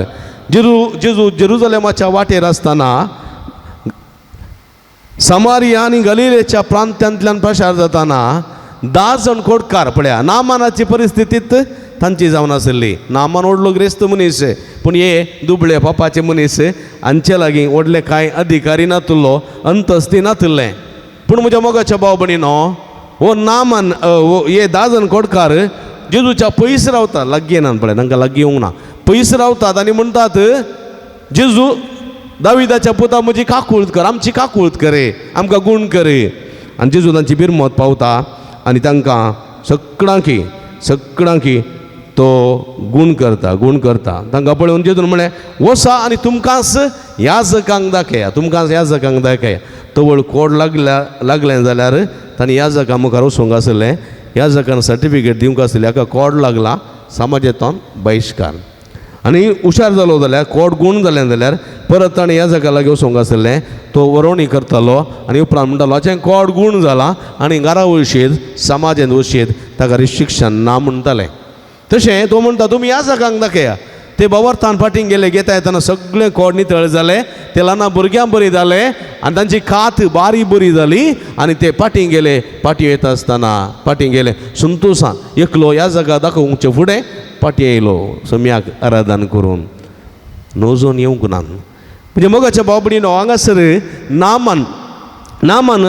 Speaker 2: जेजू जेरुजलेमाच्या वाटेर आसतना समारिया आनी गलिलेच्या प्रांतांतल्यान प्रचार जाताना 10 जाण कोडकार पळया नामानाची परिस्थितीत तांची जावन आसली नामान व्हडलो ग्रेस्त मनीस पूण हे दुबळे पापाचे मनीस हांचे लागीं व्हडले कांय अधिकारी नातुल्लो अंतस्ती नातुल्लें पूण म्हज्या मोगाच्या भाव भयणीनो हो नामान हे 10 जाण कोडकार जेजूच्या पयस रावता लागीं येनात पळय तांकां लागीं येवंक ना पयस रावतात आनी म्हणटात जेजू दाविदाच्या पुता म्हजी काकूळट कर आमची काकूळट करे आमकां गूण करे आनी जेजू तांची बिरमत पावता आनी तांकां सगळ्यांकी तो गूण करता तांकां पळोवन जेजून म्हळें वसा आनी तुमकांच याजकांक दाखया तवळ कोड लागलें जाल्यार तांणी याजकां मुखार वचूंक आसलें याजकान सर्टिफिकेट दिवंक आसलें हाका कोड लागला समाजांतून बहिश्कार आनी हुशार जालो जाल्यार कोड गूण जालें जाल्यार परत ताणें याजका लागीं वचोंक आसलें तो वरोवणी करतालो आनी उपरांत म्हणटालो हाचें कोड गूण जाला आनी घरा वयशीत समाजांत वयशीत ताका रिस्ट्रिक्शन ना म्हणटालें तशें तो म्हणटा तुमी याजकांक दाखया ते बावर्तान फाटीं गेले घेता येताना सगळें कोड नितळ जालें ते ल्हान भुरग्यां बरी जालें आनी तांची कात बारी बरी जाली आनी ते फाटीं येता आसतना फाटीं गेले संतोशान एकलो याजका दाखोवचे फुडें फाटीं येयलो सम्याक आराधन करून नोजोन येवंक ना म्हणजे मोगाच्या बाबडीनो हांगासर नामान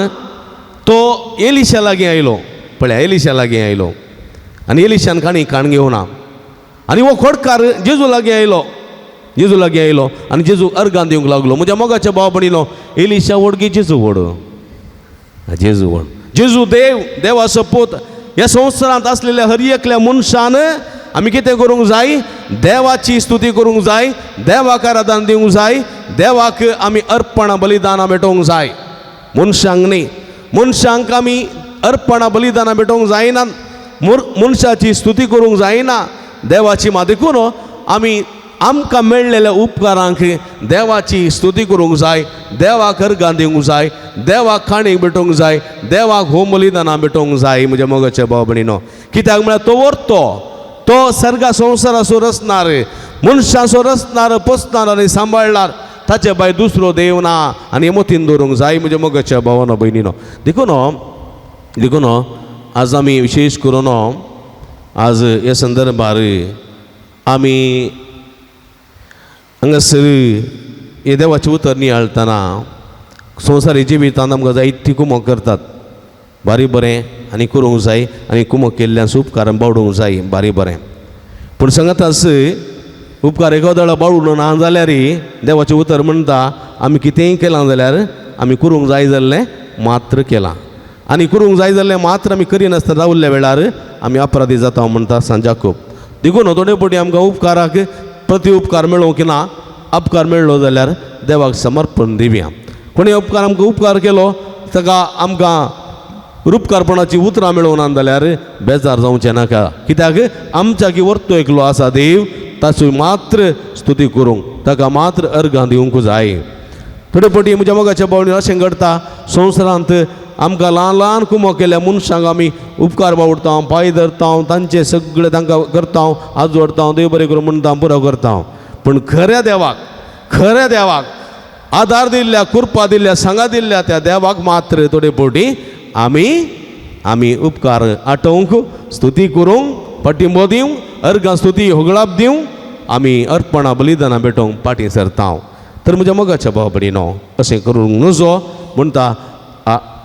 Speaker 2: तो एलिशा लागीं आयलो पळय एलिशा लागीं आयलो आनी एलिशान काण घेवना आनी हो खोडकार जेजू लागीं आयलो आनी जेजू अर्गां दिवंक लागलो म्हणजे मोगाच्या बाबडीनो एलिशा व्हड की जेजू व्हड जेजू देवा सपोत ह्या संवसारांत आसलेल्या हर एकल्या मनशान आमी कितें करूंक जाय देवाची स्तुती करूंक जाय देवाक आराधन दिवंक जाय देवाक आमी अर्पण बलिदानां भेटोवंक जाय मनशांक न्ही मनशांक आमी अर्पण बलिदानां भेटोवंक जायना मनशाची स्तुती करूंक जायना देवाची देखून आमी आमकां मेळलेल्या उपकारांक देवाची स्तुती करूंक जाय देवाक अर्गां दिवंक जाय देवाक खाणीक भेटोवंक जाय देवाक होम बलिदानां भेटोवंक जाय म्हज्या मोगाच्या भाव भयणीनो कित्याक म्हळ्यार तो व्हरतो तो सर्गा संवसाराचो रचणार मनशाचो रचणार पोसणार आनी सांबाळणार ताचे भायर दुसरो देव ना आनी मोतीन दवरूंक जाय म्हज्या मोगाच्या भावानो भयणीनो देखून आज आमी विशेश करून आज ह्या संदर्भार आमी हांगासर हे देवाचें उतर नियाळतना संवसारी जिवितांत आमकां जायती कुमक करतात बारी बरें आनी करूंक जाय आनी कुमक केल्ल्यान उपकार बावडूंक जाय बारी बरें पूण सांगातास उपकार एकोदळ बावडून ना जाल्यार देवाचें उतर म्हणटा आमी कितेंय केलां जाल्यार आमी करूंक जाय जाल्लें मात्र केलां आनी करूंक जाय जाल्लें मात्र आमी करिनासतना रावल्ल्या वेळार आमी अपराधी जाता म्हणटा सांजाकूब देखून थोडे फावटी आमकां उपकाराक प्रति उपकार मेळोवंक ना अपकार मेळ्ळो जाल्यार देवाक समर्पण दिवया कोणी उपकार आमकां उपकार केलो ताका आमकां रुपकारपणाची उतरां मेळोवना जाल्यार बेजार जावचें नाका कित्याक आमच्या की वर्तो एकलो आसा देव ताची मात्र स्तुती करूंक ताका मात्र अर्गां दिवंक जाय थोडे फावटी म्हज्या मोगाच्या भावनेन अशें घडटा संवसारांत आमकां ल्हान कुमक केल्या मनशांक आमी उपकार बावडटा पांय धरता तांचे सगळें तांकां करता आजवडता देव बरें करून म्हणटा पुरो करता पूण खऱ्या देवाक आदार दिल्ल्या कृपा दिल्ल्या सांगा दिल्ल्या त्या देवाक मात्र थोडे फावटी आमी उपकार आटोवंक स्तुती करूंक पाठिंबो दिवंक अर्गां स्तुती होगळाप दिवंक आमी अर्पणां बलिदानां भेटोवंक फाटीं सरता तर म्हज्या मोगाच्या भाव भयणीनो अशें करूंक नजो म्हणटा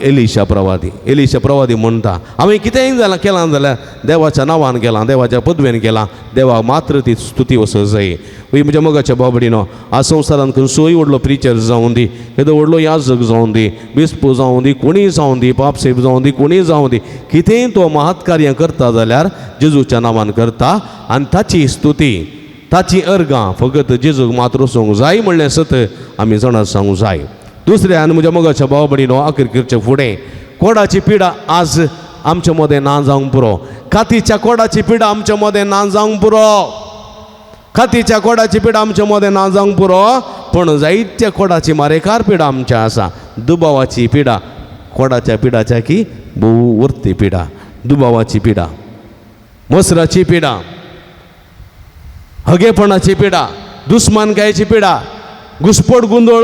Speaker 2: एलिशा प्रवादी म्हणटा हांवें कितेंय केलां जाल्यार देवाच्या नांवान केलां देवाच्या पदवेन केलां देवाक मात्र ती स्तुती वचूंक जाय म्हज्या मोगाच्या भाव भयणीनो आज संवसारांत खंयचोय व्हडलो प्रिचर जावं दी येदो व्हडलो याजक जावं दी बिस्पो जावं दी कोणीय जावं दी पापसेब जावं दी कोणीय जावं दी कितेंय तो महत् कार्य करता जाल्यार जेजूच्या नांवान करता आनी ताची स्तुती ताची अर्गां फकत जेजूक मात्र वचोंक जाय म्हणलें सत आमी जाणा सांगूंक जाय दुसऱ्यान म्हज्या मोगाच्या भाव भयणीनो आखिरचे फुडें कोडाची पिडा आज आमचे मदें ना जावंक पुरो कातीच्या कोडाची पिडा आमचे मदें ना जावंक पुरो कातीच्या कोडाची पिडा आमचे मदें ना जावंक पुरो पूण जायत्या कोडाची मारेकार पिडा आमच्या आसा दुबावाची पिडा कोडाच्या पिडाच्या की भोव वर्ती पिडा दुबावाची पिडा मसराची पिडा हगेपणाची पिडा दुस्मानकायेची पिडा घुसपट गुंदळ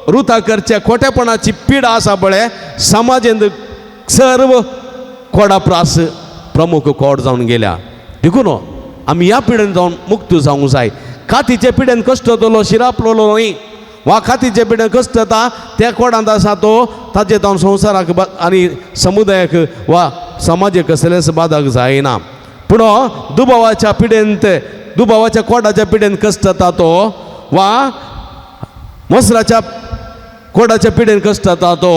Speaker 2: रुता करच्या खोटेपणाची पिडा आसा पळय समाजांत सर्व कोडा प्रास प्रमुख कोड जावन गेल्या देखून आमी ह्या पिडेन जावन मुक्त जावंक जाय कातीचे पिडेन कश्ट जालो शिरापलो न्ही वा खातीचे पिडेन कश्ट जाता त्या कोडांत आसा तो ताचे जावन संवसाराक आनी समुदायाक वा समाजाक कसलेच बाधक जायना पूण दुबावाच्या पिडेंत दुबावाच्या कोडाच्या पिडेन कश्ट जाता तो वा मसराच्या कोडाच्या पिडेन कश्ट जाता तो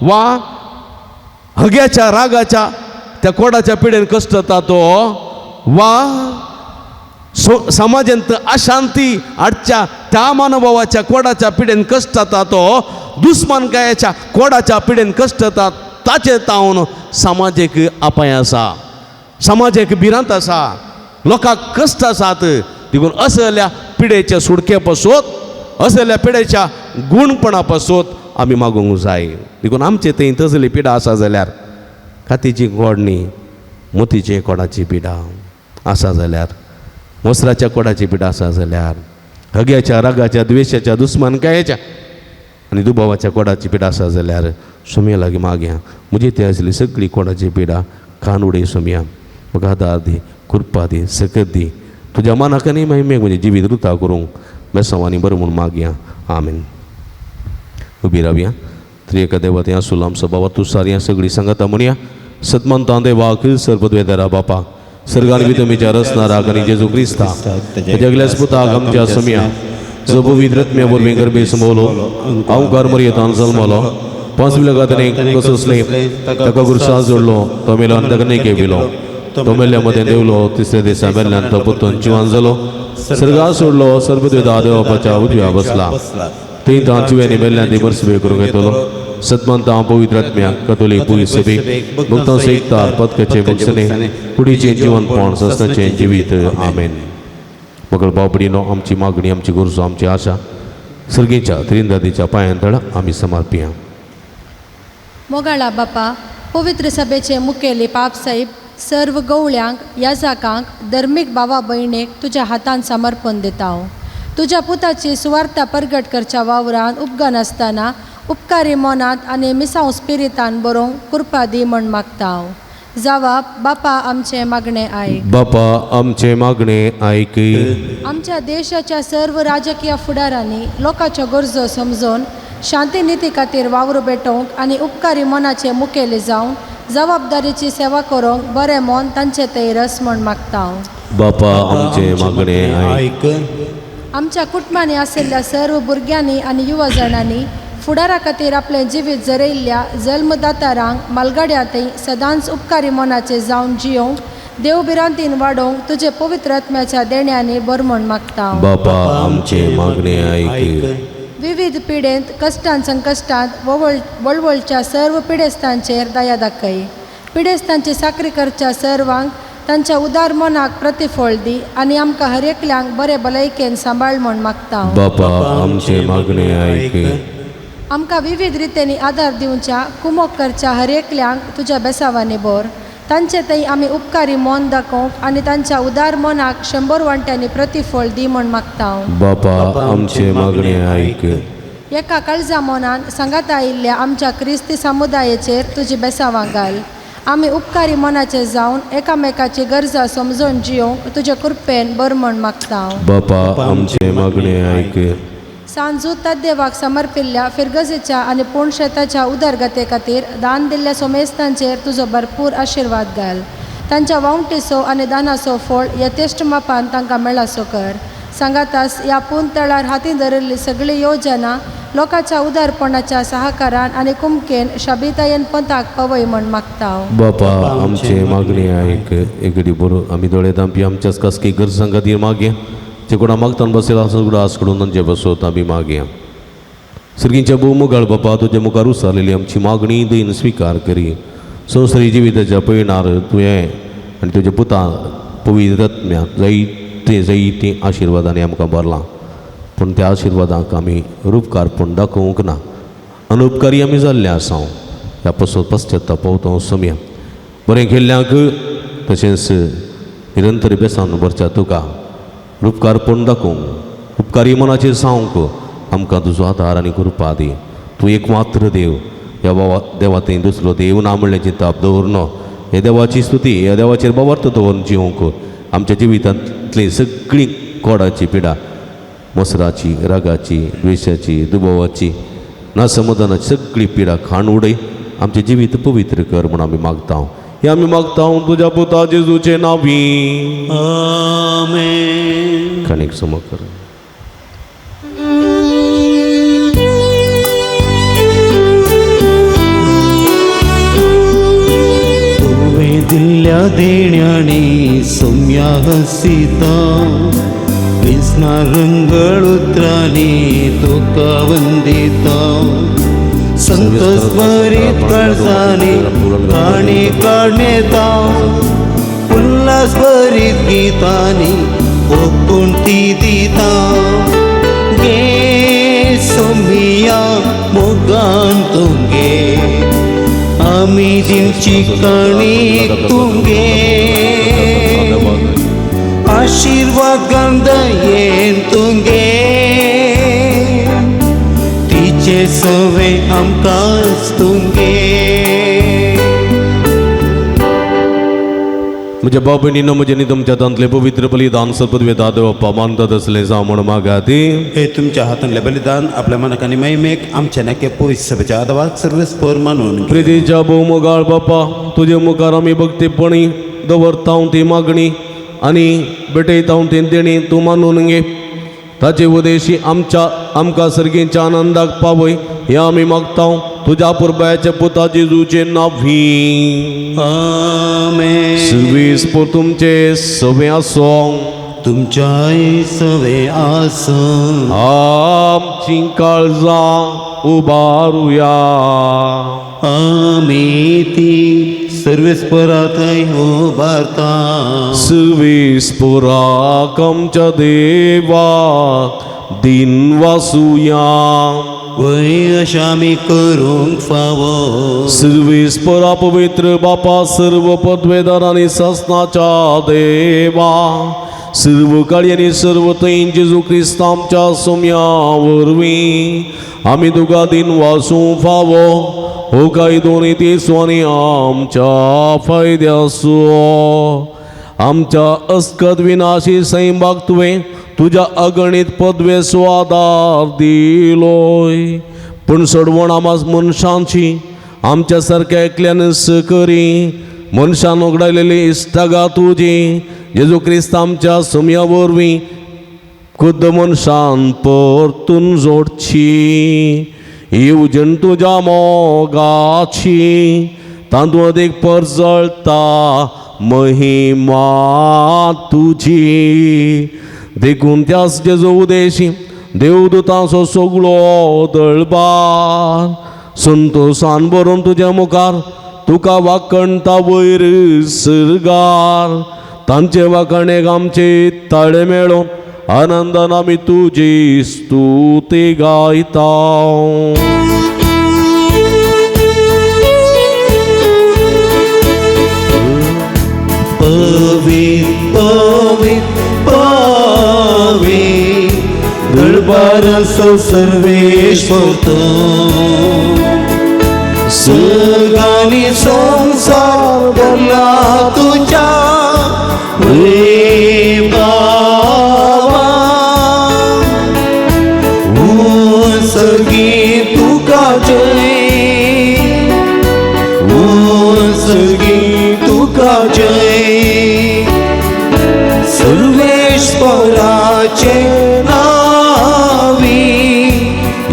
Speaker 2: वा हग्याच्या रागाच्या त्या कोडाच्या पिडेन कश्ट जाता तो वा समाजांत अशांती हाडच्या त्या मानवाच्या कोडाच्या पिडेन कश्ट जाता तो दुस्मानकायाच्या कोडाच्या पिडेन कश्ट जाता ताचे तावन समाजीक अपाय आसा, समाजीक भिरांत आसा, लोकांक कश्ट आसात. देखून असल्या पिडेच्या सुडके पासून असल्या पिडेच्या गुणपणा पासून आमी मागूंक जाय. देखून आमचे थंय तसली पिडा आसा जाल्यार खातीची कोडणी, मोतीचे कोडाची पिडा आसा जाल्यार, मोसराच्या कोडाची पिडा आसा जाल्यार, हग्याच्या रागाच्या द्वेशाच्या दुस्मानकायेच्या आनी दुबावाच्या कोडाची पिडा आसा जाल्यार सोम्या लागीं मागया. म्हजी ती आसली सगळी कोडाची पिडा कान उडय सोम्या, म्हाका आदार दी, कृपा दी, सकत दी. तुज्या मनाक आनी महिमेक म्हजें जिवीत रुता करूंक बेसांवांनी बरें म्हूण मागया. आमीन. उबी रावया. त्रिएका देवा तें आसूल आमचो बाबा तूं सारयां सगळीं सांगाता म्हणया. सतमंतां देवाक सर्वद्वेदारा बापा सर्गान भितमीच्या रचणाराक आनी जेजू क्रिस्ता जगल्यास पुताक आमच्या सोम्या जो पवित्रत्म्या वरवीं गर्भे संभोवलो अवकार मर्येतान जल्मलो 5 विलगातने कसोसले ताका गुरसां जोडलो तो मेलो आनी ताका न्हय केविलो तो मेल्ल्या मदें देवलो 3ऱ्या दिसा मेल्ल्यान तो परतून जिवान जालो सर्गा सोडलो सर्वद्वेदा देवा बापाच्या उजव्या बसला थंय तां जिवेनी मेल्ल्यान दिवर सुबे करूंक येतलो सतमंतां पवित्रात्म्या कतोलीक पुरी सभेक भक्तां सैतार पदकाचे मुक्सने कुडीचें जिवनपण सस्ताचें जिवीत. आमेन. मगळ बाबडीनो आमची मागणी आमची गरजो आमची आशा सर्गेच्या त्रिंदादीच्या पांयांतळ आमी समर्पिया.
Speaker 5: मोगाळा बापा पवित्र सभेचे मुखेली पापसाहेब सर्व गवळ्यांक याजकांक धर्मीक भावा भयणीक तुज्या हातान समर्पण दिता हांव. तुज्या पुताची सुवार्ता परगट करच्या वावरान उपगन आसतना उपकारी मनात आनी मिसांव स्पिरितान बरोवंक कृपा दी म्हण मागता हांव. जबाब बापा आमचे मागणे आयक.
Speaker 2: बापा आमचे मागणे आयक.
Speaker 5: आमच्या देशाच्या सर्व राजकीय फुडारांनी लोकांच्यो गरजो समजून शांती निती खातीर वावर भेटोवंक आनी उपकारी मनाचे मुखेली जावन जबाबदारीची सेवा करूंक बरें मन तांचे तैरस म्हण मागता हांव.
Speaker 2: बापा आमचे मागणे आयक.
Speaker 5: आमच्या कुटुंबांनी आशिल्ल्या सर्व भुरग्यांनी आनी युवा जाणांनी फुडारा खातीर आपलें जिवीत जरयल्ल्या जल्मदातारांक मालगाड्यांतय सदांच उपकारी मनाचे जावन जियोंक देवबिरांतीन वाडोवंक तुजे पवित्र आत्म्याच्या देण्यांनी बर म्हण मागता हांव.
Speaker 2: बापा आमचे मागणे आयक.
Speaker 5: विविध पिडेंत कश्टांत संकश्टांत वळवळच्या सर्व पिडेस्तांचेर दया दाखय. पिडेस्तांची साकरी करच्या सर्वांक तांच्या उदार मनाक प्रतिफळ दी आनी आमकां हर एकल्यांक बरे भलायकेन सांबाळ म्हण मागता हांव.
Speaker 2: बापा आमचे मागणे आयक.
Speaker 5: आमकां विविध रितींनी आदार दिवच्या कुमोक करच्या हर एकल्यांक तुज्या बेसावांनी बोर. तांचे थंय आमी उपकारी मन दाखोवंक आनी तांच्या उदार मनाक 100 वांट्यांनी प्रतिफळ दी म्हण मागता हांव.
Speaker 2: बापा आमचे मागणे आयक.
Speaker 5: एका काळजा मनान सांगात आयिल्ल्या आमच्या क्रिस्ती समुदायाचेर तुजी बेसावां घाल. आमी उपकारी मनाचे जावन एकामेकाची गरजा समजून जियोंक तुजे कृपेन बर म्हण मागता हांव.
Speaker 2: बापा आमचे मागणे आयक.
Speaker 5: सांजू तद्देवाक समर्पिल्ल्या फिरगजेच्या आनी पुणशेताच्या उदरगते खातीर दान दिल्ल्या सोमेस्तांचेर तुजो भरपूर आशिर्वाद घाल. तांच्या वावंटीचो आनी दानाचो फळ यथेश्ट मापान तांकां मेळासो कर. सांगातास ह्या पुंतळार हाती धरिल्ली सगळी योजना लोकांच्या उदारपणाच्या सहकारान आनी कुमकेन शाबितायेन पंथाक पवय म्हण मागता हांव.
Speaker 2: बापा आमचे मागणे आयक. एकडी बरो आमी दोळे दांपी आमच्याच कसकी गरजां खातीर मागया जे कोणा मागतान बसयला सगळो आसकडून तांचे बसोत आमी मागया. सर्गींच्या भोवमुगाळ बापा तुजे मुखार उसारलेली आमची मागणी दीन स्विकार करी. संवसारी जिविताच्या पयणार तुवें आनी तुज्या पुता पवित्र आत्म्या जायते आशिर्वादांनी आमकां भरलां. पूण त्या आशिर्वादाक आमी रूपकारपण दाखोवंक ना. अनुपकारी आमी जाल्ले आसा. ह्या पासून पश्चात्ताप सोम्या बरें केल्ल्यांक तशेंच निरंतर बेसान भरच्या तुका रूपकारपण दाखोवंक उपकारी मनाचेर सांगूंक आमकां तुजो आदार आनी कृपा दी. तूं एक मात्र देव. ह्या देवा थंय दुसरो देव ना म्हणलें चिंताप दवरनो. हे देवाची स्तुती ह्या देवाचेर बाबर्थ दवरून जिवंक आमच्या जिवितांतली सगळी कोडाची पिडा मोसराची रागाची द्वेशाची दुबावाची नासमाधानाची सगळी पिडा खाण उडय आमचें जिवीत पवित्र कर म्हूण आमी मागता. हे आमी मागता तुज्या पुता जेजूचे नांवी. आमेन. खाणीक सम कर.
Speaker 1: तुवें दिल्ल्या देण्याने सौम्या हसिता कृष्णा रंगळुत्राने तुका वंदिता संतोष भरीत कळसाने काणे काढण्याता उल्हास भरीत गीताने ओपून ती दिता गे सौम्या मोगान तुंगे आम्ही जिंची काणी तुंगे आशीर्वाद गंध येन तुंगे तिचे सवे आमकांच तुंगे
Speaker 2: म्हज्या भाव भयणीनो म्हजे तुमच्या हातांतले पवित्र बलिदान सपदवे दादोप्पा मानतात असले जावण मागाती
Speaker 1: हे तुमच्या हातांतले बलिदान आपल्या मनाक आनी मैमेक आमच्या नाके पवित्र सभेच्या आदाराक सर्वेस्पर मानून
Speaker 2: प्रितीच्या भोवमोगाळ बापा तुजे मुखार आमी भक्तीपणी दवरता ती मागणी आनी भेटयता ती देणी तूं मानून घे ताचे उदेशी आमकां सर्गीच्या आनंदाक पावय हे आमी मागता तुज्या पुरबायाच्या पुता जेजूचे नांवी
Speaker 1: आमेन
Speaker 2: सर्वीस पर तुमचे सवे आसो
Speaker 1: तुमच्या सवे आस
Speaker 2: आमची काळजां उबारुया
Speaker 1: आमी ती सर्वेस्पराथंय उबारता
Speaker 2: सर्वेस्पराक आमच्या देवाक दिन वासुया
Speaker 1: वय अशें आमी करूंक फावो
Speaker 2: सर्वेस्परा पवित्र बापा सर्व पदवेदार आनी ससनाच्या देवा सर्व काळी आनी सर्व थंय जेजू क्रिस्त आमच्या सोम्या वरवीं आमी तुका दिन वासूं फावो हो काय दोनी तेसो आनी आमच्या फायद्याचो आमच्या अस्कत विनाशी सैमाक तुवें तुज्या अगणित पदवेचो आदार दिलोय पूण सडवण आमास मनशांची आमच्या सारक्या एकल्यान सकरी मनशान उगडायलेली इश्टागा तुजी जेजू क्रिस्त आमच्या सोम्या वरवीं खुद्द मनशान परतून जोडची येवजण तुज्या मोगाची तांदूळ अदीक परजळता महिमा तुजी देखून त्याच जेजो उदेशी देवदूतांचो सगळो दळबार संतोषान भरून तुज्या मुखार तुका वाकणता वयर सरगार तांचे वाकणेक आमचे ताळे मेळोन आनंदान आमी तुजी स्तुती गायता
Speaker 1: पवित्र पवित्र पवित्र दळबाराचो सर्वेश्वर तो सगानी संसार भरला तुझ्या सर्गी तुका जय सर्गी तुका जय सर्वेश्वराचे नावी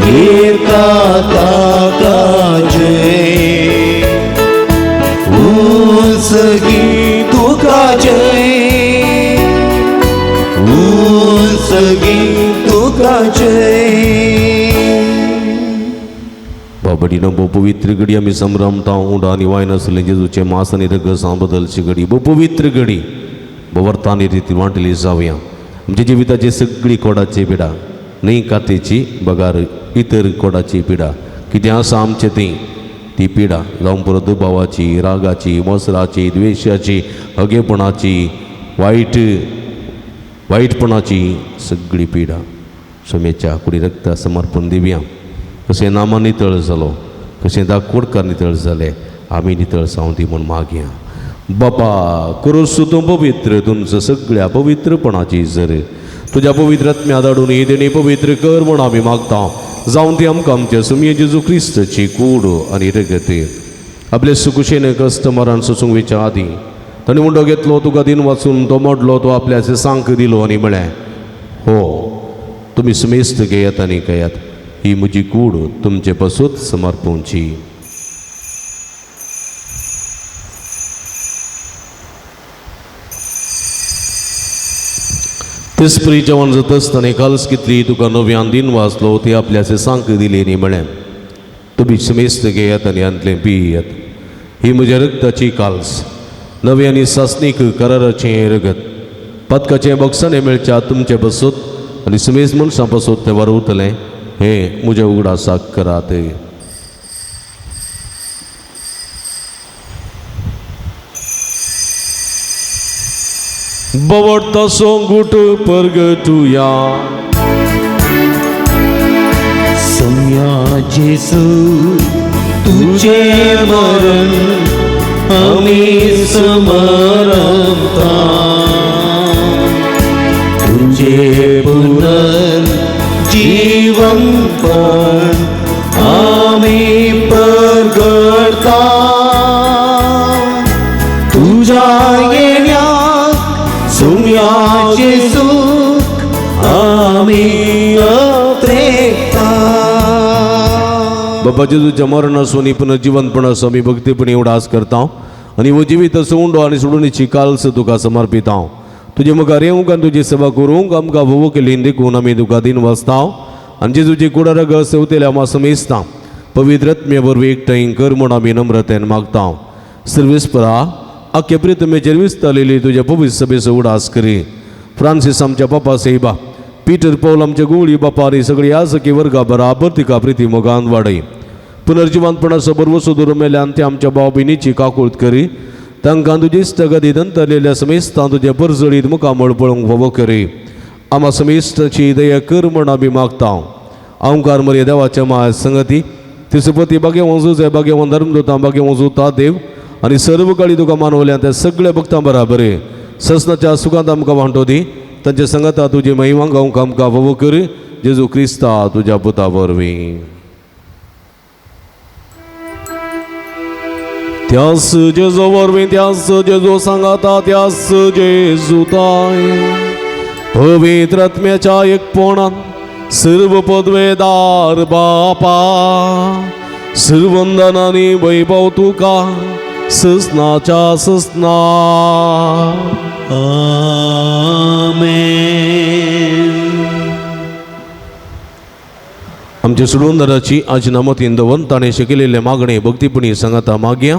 Speaker 1: येता ताका जय सर्गी तुका जय सर्गी तुका जय
Speaker 2: बाबडीनं बो पवित्र घडी आमी संभ्रमता उंडा आनी वायन आसले जेजूचे मांस आनी रगसां बदलची घडी बो पवित्र घडी वर्तानी रीती वांटली जावया म्हणजे जिविताची सगळी कोडाची पिडा न्ही कातेची बगार इतर कोडाची पिडा कितें आसा आमचें ती पिडा जावं पुरो दुबावाची रागाची मोसराची द्वेशाची हगेपणाची वायटपणाची सगळी पिडा सोमेच्या कुडी रक्त समर्पण दिवया कशें नामा नितळ जालो कशें दाखोडकार नितळ जाले आमी नितळ जावं दी म्हूण मागया बापा करोस तूं पवित्र तुमचं सगळ्या पवित्रपणाची जर तुज्या पवित्रात्म्या धाडून ही देणी पवित्र कर म्हूण आमी मागता जावं ती आमकां आमच्या सुमये जेजू क्रिस्ताची कूड आनी रगत आपले सुकुशेन कस्टमरान सुसूंक आदी ताणें मुंडो घेतलो तुका दिन वाचून तो मोडलो तो आपल्याचे सांक दिलो आनी म्हळें हो तुमी सुमेस्त घेयात आनी कयात ही म्हजी कूड तुमचे पासून समर्पूंची तेच परी जेवण जात असताना कालच कितली तुका नव्यान दिन वाचलो ती आपल्याचे सांक दिली न्ही म्हणे तुम्ही समेस्त घेयात आनी अंतले पियेत ही म्हज्या रक्ताची काल्स नव्यानी सासणीक कराराचें रगत पदकाचें बक्षाणें मेळच्या तुमचे बसत आनी समेस्त मनशां बसत तें वारवतलें हें म्हज्या उगडासाक करात. बवडता सोंगूट परगटुया
Speaker 1: सम्या जेसू तुझे मरण आम्ही समरता तुझे पुनर्जीवन पण आम्ही प्रगटता तुझ्या येण्याक सम्याचे सुख आम्ही अत्रेकता.
Speaker 2: बाबा जेजूच्या मरण असो आणि पुनर्जीवनपण असो आमी भक्तीपणी उडास करता आनी वो जिवीत असो उंडो आनी सोडूनीची काल्स तुका समर्पिता. तुजे मुखार येवंक आनी तुजी सेवा करूंक आमकां वोवो केलीन देखून आमी तुका दिन वाचता आनी जेजूची कुडारग सेवतेले आमी समेजता पवित्रत्म्य वरवीं एकठांय कर म्हूण आमी नम्रतेन मागता. सर्वेस्परा आख्या प्रितमेचेर विस्तारलेली तुज्या पवित्र सभेचो उडास करी. फ्रांसीस आमच्या बापा सेबा पीटर पौल आमच्या गुवळी बापा आनी सगळी याजकी वर्गा बराबर तिका प्रिती मोगान वाडय. पुनर्जीवनपणाचो बरवो सोदूर मेल्यान ते आमच्या भाव भयणीची काकूळट करी. तांकां तुजी इश्टगतींत अंतरलेल्या समेस्तां तुजे परजळीत मुखामळ पळोवंक फावो करी. आम्हा समेस्ताची दया कर म्हण आमी मागता. ओंकार मर्या देवाच्या माय संगती तिसपती बागे वंजूचे बागे वन धर्मदूतां बागे वंजूता देव आनी सर्व काळी तुका मानवल्या त्या सगळ्या भक्तां बराबर ससनाच्या सुखांत आमकां वांटो दी. तांच्या संगता तुजी महिमा गावंक आमकां फावो कर जेजू क्रिस्ता तुज्या पुता वरवीं. त्यास जेजू वरवीं त्यास जेजू सांगाता त्यास जेजू ताय पवित्र आत्म्याच्या एकपणान सर्व पदवेदार बापा सर्वंदनानी वैभव तुका ससनाच्या ससना
Speaker 1: आमेन.
Speaker 2: आमच्या सुडोंदराची आज नामतीन दवन ताणें शिकलेले मागणे भक्तीपणी सांगाता मागया.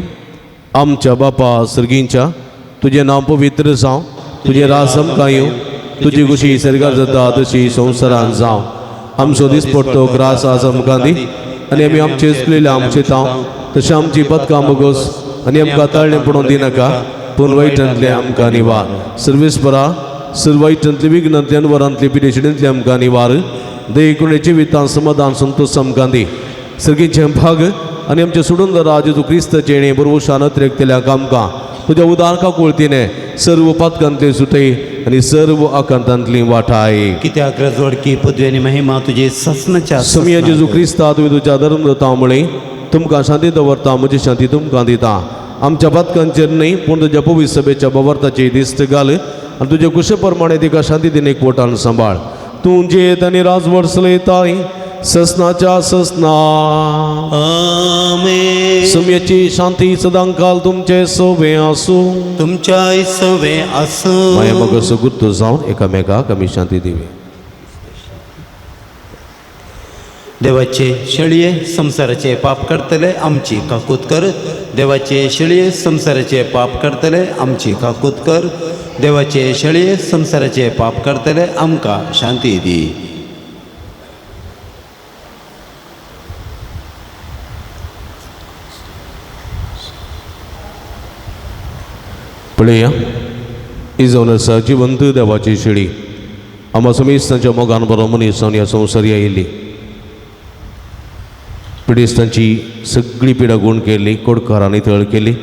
Speaker 2: आमच्या बापा सर्गींच्या तुझे नांव पवित्र जावं तुझे रास आमकां येवं तुजी कुशी सर्गार जाता तशी संवसारांत जावं. आमचो दीस पडटो ग्रास आज आमकां दी आनी आमी आमचे चुकलेले आमचे तांव तशें आमची पदकां मोगोस आनी आमकां ताळणें पडून दिनाका पूण वायटांतले आमकां निवार. सर्वेस्परा सर्व वायटांतले विघ्नांतल्यान वरांतले पिडेशिडेंतले आमकां निवार. दयेकुणेची वितां समाधान संतोश आमकां दी. सर्गीचे भाग आनी आमचे सोडून राज तूं क्रिस्त येणे बरोबर शानत रेखतल्याक आमकां तुज्या उदारका कुळतीने सर्व पातकांतले सुटय आनी सर्व आकांतांतली वाटाय.
Speaker 1: कित्याक रजवडकी पदवेनी महिमा तुजे ससनाच्या
Speaker 2: समया जेजू क्रिस्ता तुवें तुज्या धर्मदता मुळे तुमकां शांती दवरता म्हजी शांती तुमकां दिता. आमच्या पातकांचेर न्हय पूण तुज्या पवित्र सभेच्या बवरताची दिश्ट घाल आनी तुजे कुशे प्रमाणे तिका शांती दिन एकवटान सांबाळ. तूं जेत आनी राजवट चलयताय ससनाच्या ससना
Speaker 1: आमेन.
Speaker 2: समयाची शांती सदांकाल तुमचे सोबे आसूं
Speaker 1: तुमच्या सवे आसूं.
Speaker 2: माया मग सुगुत जावन एकामेकाक आमी शांती दिवी.
Speaker 1: देवाचे शेळये संसाराचे पाप करतले आमची काकूत कर. देवाचे शेळये संसाराचे पाप करतले आमची काकूत कर. देवाचे शेळये संसाराचे पाप करतले आमकां शांती दी.
Speaker 2: पळया इजवण आसा जिवंत देवाची शेळी आम्हा समेस्तांच्या मोगान बरो मनीस जावन ह्या संवसारी आयिल्ली. पिडेस्तांची सगळी पिडा गुण केली कोडकारांनी तळ केली.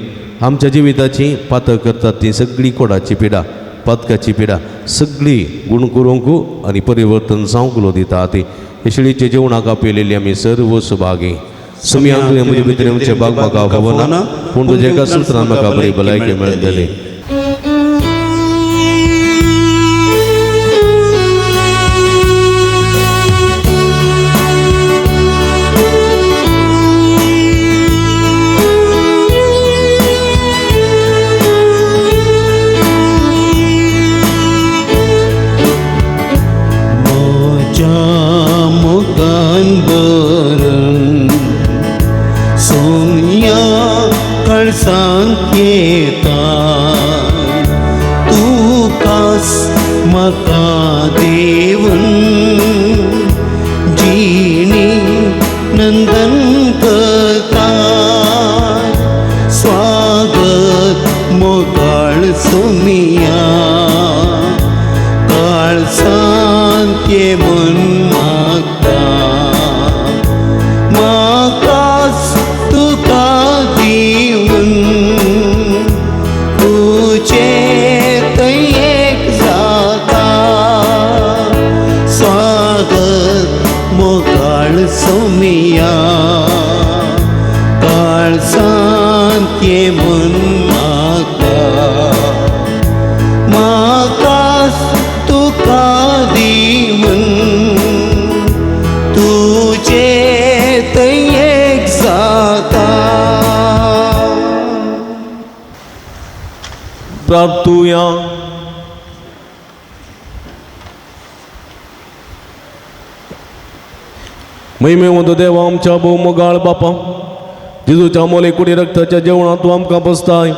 Speaker 2: आमच्या जिविताची पातळ करतात ती सगळी कोडाची पिडा पदकाची पिडा सगळी गुण करूंक आनी परिवर्तन जावंक लो दिता. ती हे शेळीचे जेवणाक आपयलेली आमी सर्व सुभागी. सुमयांक म्हजे भितर आमचे भाग म्हाका खबरना पूण तुजे एका सुत्रान म्हाका बरी भलायकी मेळटली.
Speaker 1: म्हूण मागता म्हाकाच तुका दिवून तुजे थंय एक जाता स्वागत मोगाळ सोमिया काळजांत ये म्हूण मागता म्हाकाच तुका दिवून तुजे थंय एक जाता.
Speaker 2: प्रार्थुया. महिमेवंत देवा आमच्या भोवमोगाळ बापा जेजूच्या मोले कुडी रक्ताच्या जेवणात तूं आमकां बसताय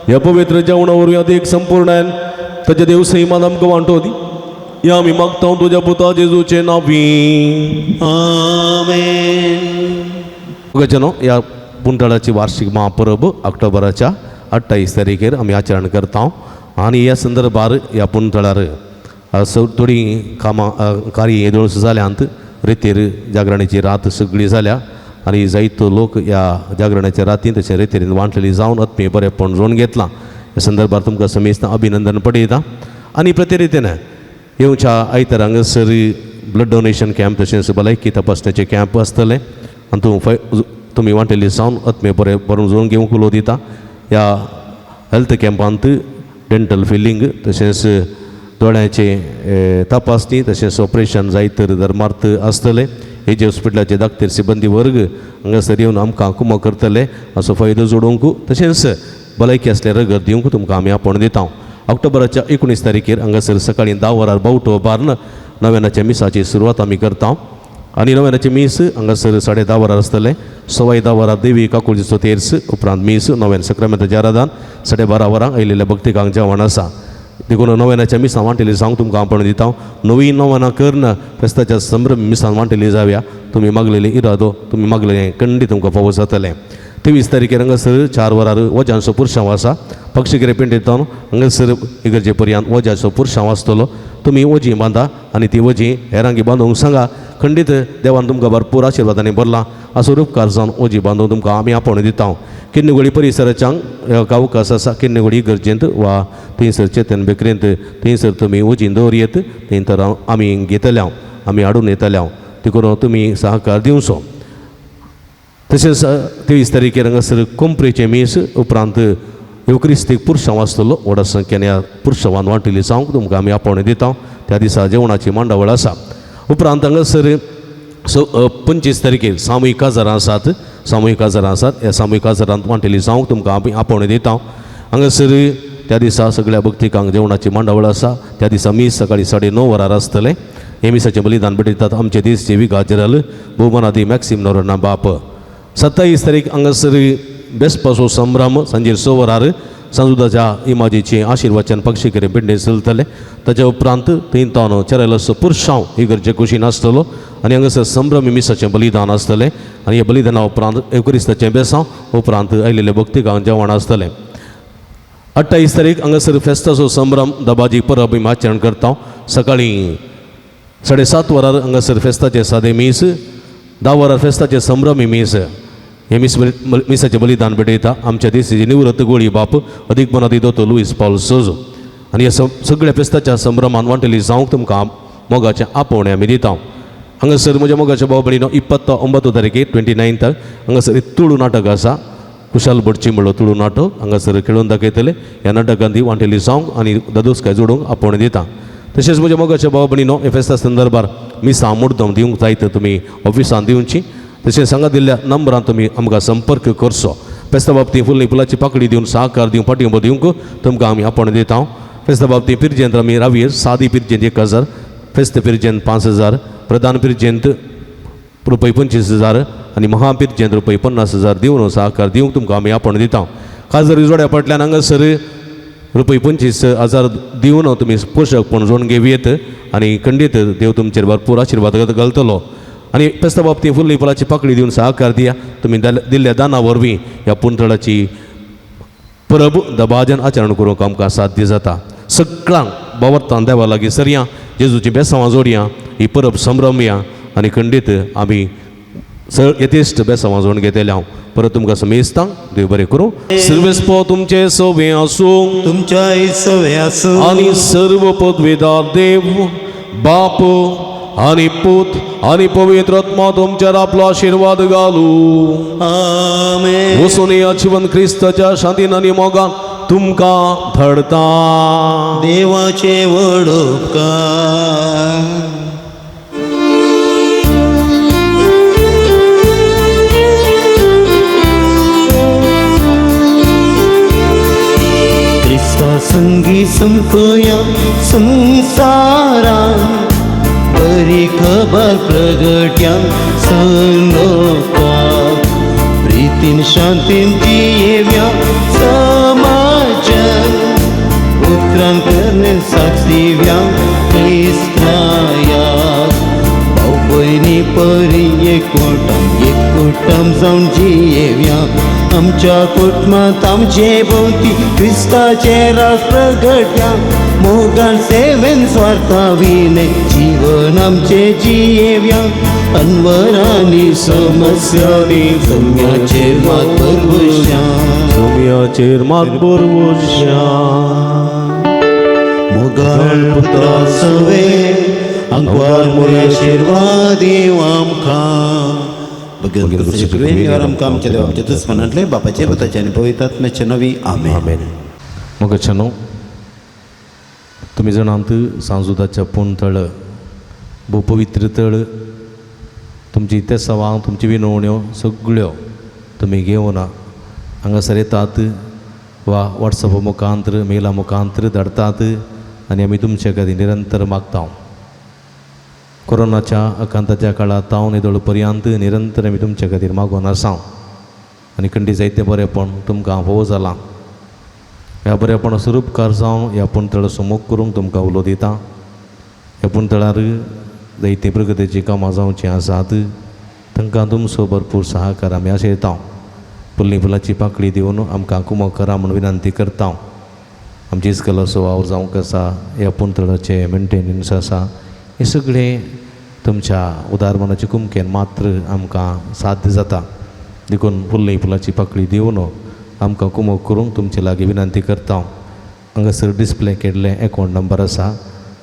Speaker 2: ह्या पवित्र जेवणावरून अधिक संपूर्ण ताचे देव सैमान आमकां वांटो दी या आमी मागता तुज्या पुता जेजूचे नांवी
Speaker 1: आमेन.
Speaker 2: गजनो या पुंटाळाची वार्षिक महापर्व ऑक्टोबराच्या 28 तारीखेर आमी आचरण करता आनी ह्या संदर्भार ह्या पुंटाळार थोडी कामां कार्य येदोळस जाल्यांत रितीर जागरणाची रात सगळी जाल्या आनी जायतो लोक ह्या जागरणाच्या रातीन तशें रितीन वांटलेली जावन आत्मीय बरेपण जोडून घेतलां. ह्या संदर्भार तुमकां समेस्त अभिनंदन पळयता आनी प्रते रितीन येवच्या आयतार हांगासर ब्लड डोनेशन कॅम्प तशेंच भलायकी तपासण्याचे कॅम्प आसतले आनी तुमी वांटेली जावन आत्मीय बरें जोडून घेवंक उलो दिता. ह्या हेल्थ कॅम्पांत डेंटल फिलिंग तशेंच दोळ्यांचे तपासणी तशेंच ऑपरेशन जायतर धर्मार्थ आसतले. हेजे हॉस्पिटलाचे धाकटे सिबंदी वर्ग हांगासर येवन आमकां कुमो करतले असो फायदो जोडूंक तशेंच भलायकी आसल्यार रगत दिवंक तुमकां आमी आपण दिता. ऑक्टोबराच्या 19 तारीखेर हांगासर सकाळीं 10 वरार बावटो बार्न नव्यानाच्या मिसाची सुरवात आमी करता आनी नव्यानाचे मीस हांगासर 10:30 वरार आसतले. 10:15 वरार देवी काकुळजीचो तेर्स उपरांत मीस नव्यान सक्रामेंताचें आराधन 12:30 वरांक आयिल्ल्या भक्तिकांक जेवण आसा. देखून नव्यानाच्या मिसान वांटेली जावंक तुमकां आपण दिता. नवीन नव्याना कर्ण फेस्ताच्या संभ्रम मिसान वांटेली जावया. तुमी मागलेले इरादो तुमी मागलेलें खंडीत तुमकां फावो जातलें. 23 तारीखेर हांगासर 4 वरार वजांचो पुरशांव आसा. पक्षिगिरे पेंटेतावन हांगासर इगर्जे पर्यंत वजाचो पुरशांव आसतलो. तुमी वजी बांदा आनी ती वजी हेरांगी बांदूंक सांगा. खंडीत देवान तुमकां भरपूर आशिर्वादांनी भरला असो उपकार जावन वजी बांदून तुमकां आमी आपण दिता. किन्नगोडी परिसराच्या गांवकास आसा किन्नगोडी इगर्जेंत वा थंयसर चेतन बेकरेंत थंयसर तुमी वजीन दवरयेत थंय आमी घेतल्या आमी हाडून येतल्या देखून तुमी सहकार दिवचो. तशेंच 23 तारीखेर हांगासर कोंपरेचें मीस उपरांत युक्रिस्तीक पुरशांव आसतलो. व्हड संख्येन ह्या पुरशांवान वांटेली जावंक तुमकां आमी आपण दिता. त्या दिसा जेवणाची मांडावळ आसा. उपरांत हांगासर 25 तारीखेर सामुहीक आजारां आसात. सामुहीक आजारां आसात. ह्या सामुहीक आजारांत वांटेली जावंक तुमकां आमी आपण दिता. हांगासर त्या दिसा सगळ्या भक्तिकांक जेवणाची मांडावळ आसा. त्या दिसा मीस सकाळीं 9:30 वरार आसतलें. हे मिसाचें बलिदान भेटयतात आमचे देशचे विगा जनरल भोवमानादी मॅक्सिम नोराना बाप. 27 तारीख हांगासर बेस्पाचो संभ्रम सांजेर 6 वरार संजुदाच्या इमाजीचें आशिर्वचन पक्षिगिरे पिंडे चलतले. ताच्या उपरांत थंयतावन चेरेलसो पुरशांव इगर्जे कुशीन आसतलो आनी हांगासर संभ्रमी मिसाचें बलिदान आसतलें आनी ह्या बलिदाना उपरांत एकुरिस्ताचें बेसांव उपरांत आयिल्ले भक्तिकांक जेवण आसतलें. 28 तारीख हांगासर फेस्ताचो संभ्रम दबाजी परब आमी आचरण करता. सकाळीं 7:30 वरार हांगासर फेस्ताचें सादें मीस 10 वरार फेस्ताचें संभ्रमी मीस हे मिसाचें बलिदान भेटयता आमच्या देशाची निवृत्त गोळी बाप अदीक मनादी दोतोर लुईस पॉल सोजो आनी ह्या सगळ्या फेस्ताच्या संभ्रमान वांटेली जावंक तुमकां मोगाचें आपोवणें आमी दिता. हांगासर म्हज्या मोगाच्या भाव भयणीनो 29 तारखेर 29 हांगासर तुळू नाटक आसा. कुशाल भटची म्हणलो तुळू नाटक हांगासर खेळून दाखयतले. ह्या नाटकांत ती वांटेली जावंक आनी दोदोसकाय जोडूंक आपोवणें दिता. तशेंच म्हज्या मोगाच्या भाव भयणीनो हे फेस्ता संदर्भार मिसां मुद्दम दिवंक जाय तर तुमी ऑफिसान दिवची. तशेंच हांगा दिल्ल्या नंबरान तुमी आमकां संपर्क करचो. फेस्ता बाबतींत फुल्ल फुलाची पाकळी दिवन सहकार दिवंक पाठिंबो दिवंक तुमकां आमी आपण दिता. फेस्ता बाबतींत पिरजेंत आमी रावयर सादी पिरजेंत 1000 फेस्त पिरजेंत 5000 प्रधान पिरजेंत ₹25,000 आनी महापिरजेंत ₹50,000 दिवन सहकार दिवंक तुमकां आमी आपण दिता. खास रिजोड्या फाटल्यान हांगासर ₹25,000 दिवन तुमी पोशकपण जोडून घेवयेत आनी खंडीत देव तुमचेर भरपूर आशिर्वाद घालतलो. आनी फेस्ता बाबतींत फुल्ल फुलाची पाकळी दिवन सहकार दिया. तुमी दिल्ल्या दाना वरवीं ह्या पुंतळाची परब दबाजन आचरण करूंक आमकां साध्य जाता. सगळ्यांक बावरतान देवा लागीं सरया जेजूची बेसांवां जोडया. ही परब संभ्रमया आनी खंडीत आमी यथेश्ट बेसांव वाजोवन घेतले हांव परत तुमकां समेस्तां देव बरें करूं. सर्वेस्पो तुमचे सवे आसूं
Speaker 1: तुमच्या सवे आसूं
Speaker 2: आनी सर्व पदवेदार देव बाप आनी पूत आनी पवित्र आत्मा तुमचेर आपलो आशिर्वाद घालूं.
Speaker 1: आमेन.
Speaker 2: वचून या जीवन क्रिस्ताच्या शांतीन आनी मोगान तुमकां धडता.
Speaker 1: देवाचे व्हड उपकार. क्रिस्ता संगी संपया संसारा बरी खबर प्रगट्या सलोका प्रीतीन शांतीन जियेव्या समाजन उतरान करणे साक्षीव्या क्रिस्ताया भाऊ बहिणी परी एकवटम जावन जियेव्या आमच्या कुटुंबात आमचे भोवती क्रिस्ताचे रास प्रगट्या मोगान सेवेन स्वार्थाविने जीवन आमचे जियेव्या अनवरांनी समस्यांनी जम्याचेर मात भरवश्या
Speaker 2: जम्याचेर मात भरवश्या
Speaker 1: मोगाळ पुत्रा सवे अंगवार मोरे आशिर्वाद देव आमकां भगत आमकां आमच्या देवाच्या दुस्मनांतले बापाचे पुताचे आनी पवित्र आत्म्याचे नवी आमेन.
Speaker 2: मग छनो तुम्ही जाणांत सांजुदाच्या पूण तळ भोव पवित्र तळ तुमची ते सवां तुमची विनवण्यो सगळ्यो तुमी घेवन हांगासर येतात वा वॉट्सॅपा मुखांतर मेला मुखांतर धाडतात आनी आमी तुमचे खातीर निरंतर मागता. कोरोनाच्या आकांताच्या काळात ताव निदळ पर्यंत निरंतर आमी तुमचे खातीर मागोन आसा आनी खंडी जायते बरेपण तुमकां फोव जालां. ह्या बरेपण स्वरूपकार जावन ह्या पुणतळ सुमोग करूंक तुमकां उलो दिता. ह्या पुणतळार जायते प्रगतीची कामां जावचीं आसात तांकां तुमचो भरपूर सहकार आमी आशयता. फुल्ली फुलाची पाकळी दिवन आमकां कुमक करा म्हूण विनंती करता. आमची इस्कलाचो वावर जावंक आसा ह्या पुणतळाचे मेंटेनन्स आसा हे सगळें तुमच्या उदारमनाच्या कुमकेन मात्र आमकां साध्य जाता. देखून फुल्ली फुलाची पाकळी दिवन आमकां कुमक करूंक तुमचे लागीं विनंती करता. हांगासर डिस्प्ले केल्ले अकावंट नंबर आसा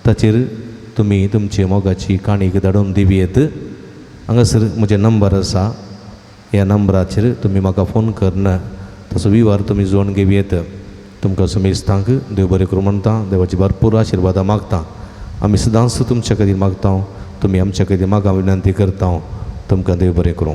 Speaker 2: ताचेर तुमी तुमची मोगाची काणीक धाडून दिवयेत. हांगासर म्हजे नंबर आसा ह्या नंबराचेर तुमी म्हाका फोन करन तसो विवार तुमी जोडून घेवयेत. तुमकां समेस्तांक देव बरें करूं म्हणटा. देवाची भरपूर आशिर्वाद मागता. आमी सदांच तुमचे खातीर मागता. तुमी आमचे खातीर म्हाका विनंती करता. तुमकां देव बरें करूं.